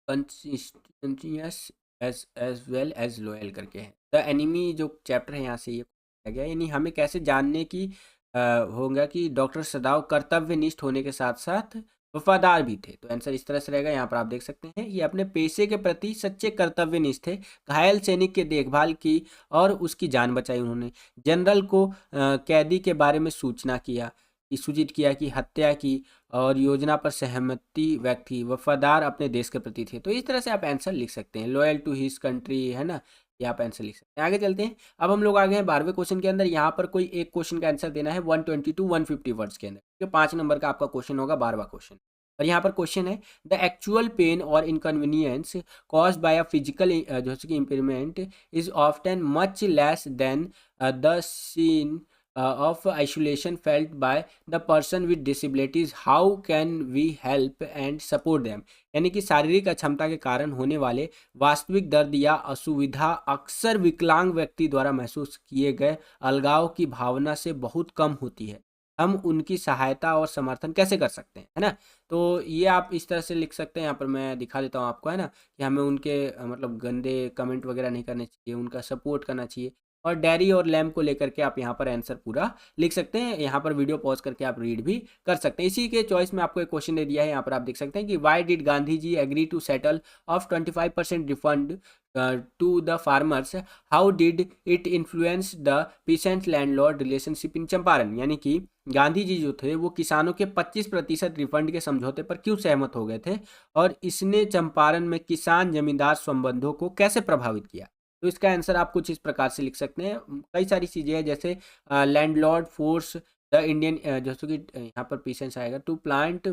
continuous as well as loyal करके है। द एनिमी जो चैप्टर है यहाँ से ये किया गया, यानी हमें कैसे जानने की होगा कि डॉक्टर सदाव कर्तव्यनिष्ठ होने के साथ साथ वफादार भी थे। तो आंसर इस तरह से रहेगा, यहाँ पर आप देख सकते हैं ये अपने पेशे के प्रति सच्चे कर्तव्यनिष्ठ थे, घायल सैनिक की देखभाल की और उसकी जान बचाई उन्होंने, जनरल को कैदी के बारे में सूचना किया, सूचित किया कि हत्या की और योजना पर सहमति व्यक्त की, वफादार अपने देश के प्रति थे। तो इस तरह से आप आंसर लिख सकते हैं, लॉयल टू हिज कंट्री, है ना, ये आप आंसर लिख सकते हैं। आगे चलते हैं, अब हम लोग आ गए हैं 12वें क्वेश्चन के अंदर। यहाँ पर कोई एक क्वेश्चन का आंसर देना है 120 टू 150 वर्ड्स के अंदर, तो 5 नंबर का आपका क्वेश्चन होगा, 12वां क्वेश्चन। और यहाँ पर क्वेश्चन है, द एक्चुअल पेन और inconvenience cause by a physical जो कि impairment is often much less than the scene of isolation felt by the person with disabilities. How can we help and support them? यानी कि शारीरिक अक्षमता के कारण होने वाले वास्तविक दर्द या असुविधा अक्सर विकलांग व्यक्ति द्वारा महसूस किए गए अलगाव की भावना से बहुत कम होती है, हम उनकी सहायता और समर्थन कैसे कर सकते हैं, है ना। तो ये आप इस तरह से लिख सकते हैं, यहाँ पर मैं दिखा देता हूँ आपको, है ना, कि हमें उनके मतलब गंदे कमेंट वगैरह नहीं करने चाहिए, उनका सपोर्ट करना चाहिए। और डेयरी और लैम्प को लेकर के आप यहाँ पर आंसर पूरा लिख सकते हैं, यहाँ पर वीडियो पॉज करके आप रीड भी कर सकते हैं। इसी के चॉइस में आपको एक क्वेश्चन दे दिया है, यहाँ पर आप देख सकते हैं कि why did Gandhi ji agree to settle of 25% refund to the farmers, how did it influence the peasant landlord relationship in Champaran. यानी कि गांधी जी जो थे वो किसानों के 25% रिफंड के समझौते पर क्यों सहमत हो गए थे और इसने चंपारण में किसान जमींदार संबंधों को कैसे प्रभावित किया। तो इसका आंसर आप कुछ इस प्रकार से लिख सकते हैं, कई सारी चीज़ें हैं, जैसे लैंडलॉर्ड फोर्स द इंडियन, जैसे कि यहाँ पर पीसेंस आएगा, to plant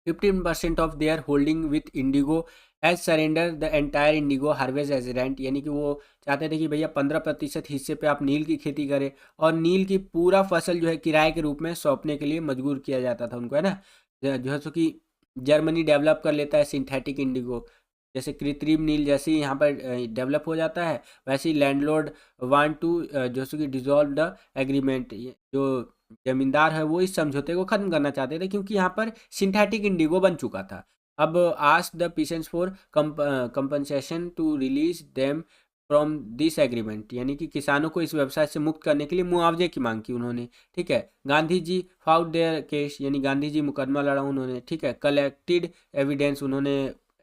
15% of their holding with indigo as surrender the entire indigo harvest as rent. यानी कि वो चाहते थे कि भैया 15% हिस्से पे आप नील की खेती करें और नील की पूरा फसल जो है किराए के रूप में सौंपने के लिए मजबूर किया जाता था उनको, है ना। जो है सो कि जर्मनी डेवलप कर लेता है सिंथेटिक इंडिगो, जैसे कृत्रिम नील जैसे ही यहाँ पर डेवलप हो जाता है, वैसे ही लैंडलॉर्ड वांट टू जो सो कि डिसॉल्व द एग्रीमेंट, जो जमींदार है वो इस समझौते को खत्म करना चाहते थे क्योंकि यहाँ पर सिंथेटिक इंडिगो बन चुका था। अब ask the peasants for compensation to release them from this agreement, यानी कि किसानों को इस व्यवसाय से मुक्त करने के लिए मुआवजे की मांग की उन्होंने, ठीक है। Gandhi ji fought their case, यानी गांधी जी मुकदमा लड़ा उन्होंने, ठीक है। कलेक्टेड एविडेंस, उन्होंने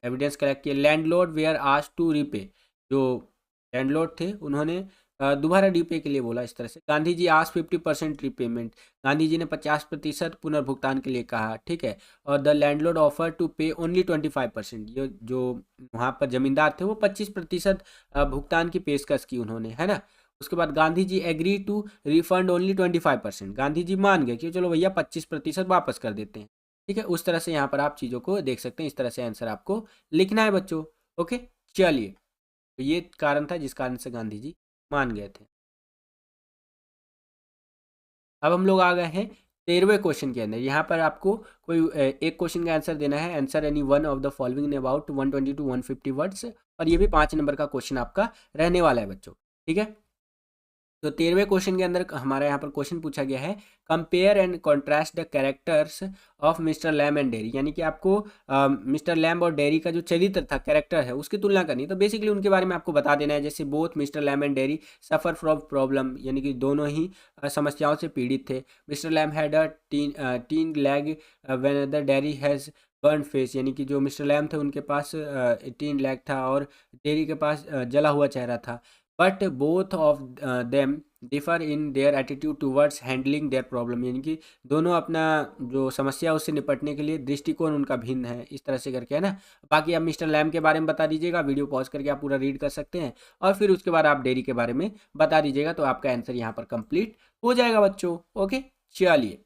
एविडेंस कलेक्ट किया। Landlord were asked to repay, जो लैंडलॉर्ड थे उन्होंने दोबारा रीपे के लिए बोला, इस तरह से। गांधी जी आज 50% रीपेमेंट, गांधी जी ने 50% पुनर्भुगतान के लिए कहा, ठीक है। और द लैंडलॉर्ड ऑफर टू पे ओनली 25%, ये जो वहाँ पर जमींदार थे वो 25% भुगतान की पेशकश की उन्होंने, है ना। उसके बाद Gandhi ji agree to refund only 25%, Gandhi ji मान गए कि चलो भैया 25% वापस कर देते हैं, ठीक है। उस तरह से यहाँ पर आप चीज़ों को देख सकते हैं, इस तरह से आंसर आपको लिखना है बच्चों। ओके, चलिए, तो ये कारण था जिस कारण से गांधी जी मान गए थे। अब हम लोग आ गए हैं 13वें क्वेश्चन के अंदर। यहाँ पर आपको कोई एक क्वेश्चन का आंसर देना है, answer any one of the following in about 120 to 150 words, और ये भी 5 नंबर का क्वेश्चन आपका रहने वाला है बच्चों, ठीक है। तो 13वें क्वेश्चन के अंदर हमारा यहाँ पर क्वेश्चन पूछा गया है, compare and contrast the characters of mister Lamb and Derry. यानी कि आपको मिस्टर लैम और डेरी का जो चरित्र था, कैरेक्टर है, उसकी तुलना करनी है। तो बेसिकली उनके बारे में आपको बता देना है, जैसे both mister Lamb and Derry suffer from problem, यानी कि दोनों ही समस्याओं से पीड़ित थे। Mister Lamb had a tin leg when the Derry has burn face, यानी कि जो मिस्टर लैम थे उनके पास टीन लैग था और डेरी के पास जला हुआ चेहरा था। But both of them differ in their attitude towards handling their problem, यानी कि दोनों अपना जो समस्या उससे निपटने के लिए दृष्टिकोण उनका भिन्न है, इस तरह से करके, है ना। बाकी आप मिस्टर लैम के बारे में बता दीजिएगा, वीडियो पॉज करके आप पूरा रीड कर सकते हैं, और फिर उसके बाद आप डेरी के बारे में बता दीजिएगा, तो आपका आंसर यहाँ पर कंप्लीट हो जाएगा बच्चों। ओके, चलिए,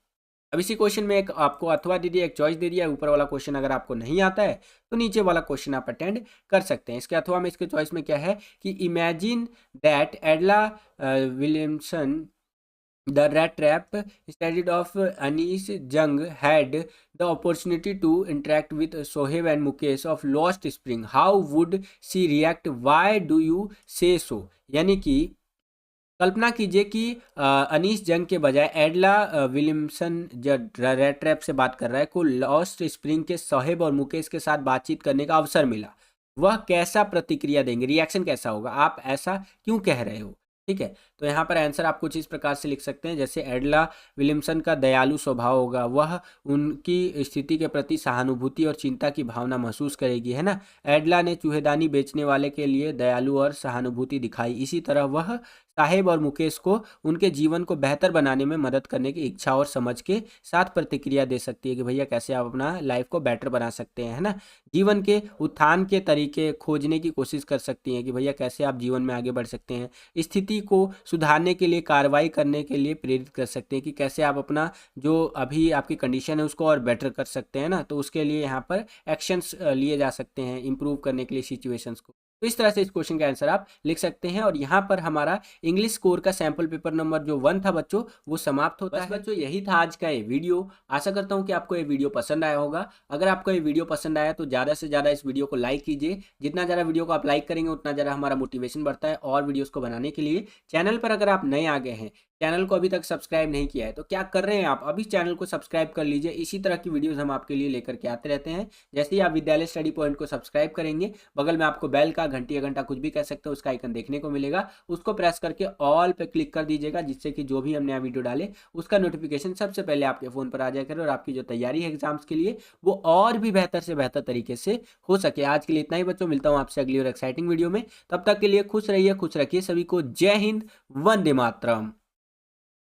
अब इसी क्वेश्चन में एक आपको अथवा दे दिया, एक चॉइस दे दिया है। ऊपर वाला क्वेश्चन अगर आपको नहीं आता है तो नीचे वाला क्वेश्चन आप अटेंड कर सकते हैं। इसके अथवा में इसके चॉइस में क्या है कि imagine that एडला Williamson the rat trap studied of Anis Jung had the opportunity to interact with Sohaib and Mukesh of Lost Spring. How would she react? Why do you say so? यानी कि कल्पना कीजिए कि अनीस जंग के बजाय एडला Williamson जो rat trap से बात कर रहा है को लॉस्ट स्प्रिंग के सोहेब और मुकेश के साथ बातचीत करने का अवसर मिला। वह कैसा प्रतिक्रिया देंगे, रिएक्शन कैसा होगा, आप ऐसा क्यों कह रहे हो। ठीक है, तो यहाँ पर आंसर आप कुछ इस प्रकार से लिख सकते हैं, जैसे एडला विलियमसन का दयालु स्वभाव होगा, वह उनकी स्थिति के प्रति सहानुभूति और चिंता की भावना महसूस करेगी, है ना। एडला ने चूहेदानी बेचने वाले के लिए दयालु और सहानुभूति दिखाई, इसी तरह वह साहेब और मुकेश को उनके जीवन को बेहतर बनाने में मदद करने की इच्छा और समझ के साथ प्रतिक्रिया दे सकती है कि भैया कैसे आप अपना लाइफ को बेटर बना सकते हैं, है ना। जीवन के उत्थान के तरीके खोजने की कोशिश कर सकती हैं कि भैया कैसे आप जीवन में आगे बढ़ सकते हैं। स्थिति को सुधारने के लिए कार्रवाई करने के लिए प्रेरित कर सकते हैं कि कैसे आप अपना जो अभी आपकी कंडीशन है उसको और बेटर कर सकते हैं ना। तो उसके लिए यहाँ पर एक्शंस लिए जा सकते हैं इम्प्रूव करने के लिए सिचुएशंस को। तो इस तरह से इस क्वेश्चन का आंसर आप लिख सकते हैं। और यहाँ पर हमारा इंग्लिश स्कोर का सैंपल पेपर नंबर जो 1 था बच्चों, वो समाप्त होता है। बच्चों यही था आज का ये वीडियो। आशा करता हूँ कि आपको ये वीडियो पसंद आया होगा। अगर आपको ये वीडियो पसंद आया तो ज़्यादा से ज़्यादा इस वीडियो को लाइक कीजिए। जितना ज़्यादा वीडियो को आप लाइक करेंगे उतना ज़्यादा हमारा मोटिवेशन बढ़ता है और वीडियोज़ को बनाने के लिए। चैनल पर अगर आप नए आ गए हैं, चैनल को अभी तक सब्सक्राइब नहीं किया है, तो क्या कर रहे हैं आप, अभी चैनल को सब्सक्राइब कर लीजिए। इसी तरह की वीडियोस हम आपके लिए लेकर के आते रहते हैं। जैसे ही आप विद्यालय स्टडी पॉइंट को सब्सक्राइब करेंगे, बगल में आपको बेल का घंटी या घंटा कुछ भी कह सकते हो उसका आइकन देखने को मिलेगा, उसको प्रेस करके ऑल पे क्लिक कर दीजिएगा, जिससे कि जो भी हम नया वीडियो डाले उसका नोटिफिकेशन सबसे पहले आपके फ़ोन पर आ जाया करे और आपकी जो तैयारी है एग्जाम्स के लिए वो और भी बेहतर से बेहतर तरीके से हो सके। आज के लिए इतना ही बच्चों, मिलता हूँ आपसे अगली और एक्साइटिंग वीडियो में। तब तक के लिए खुश रहिए, खुश रखिए सभी को। जय हिंद, वंदे मातरम।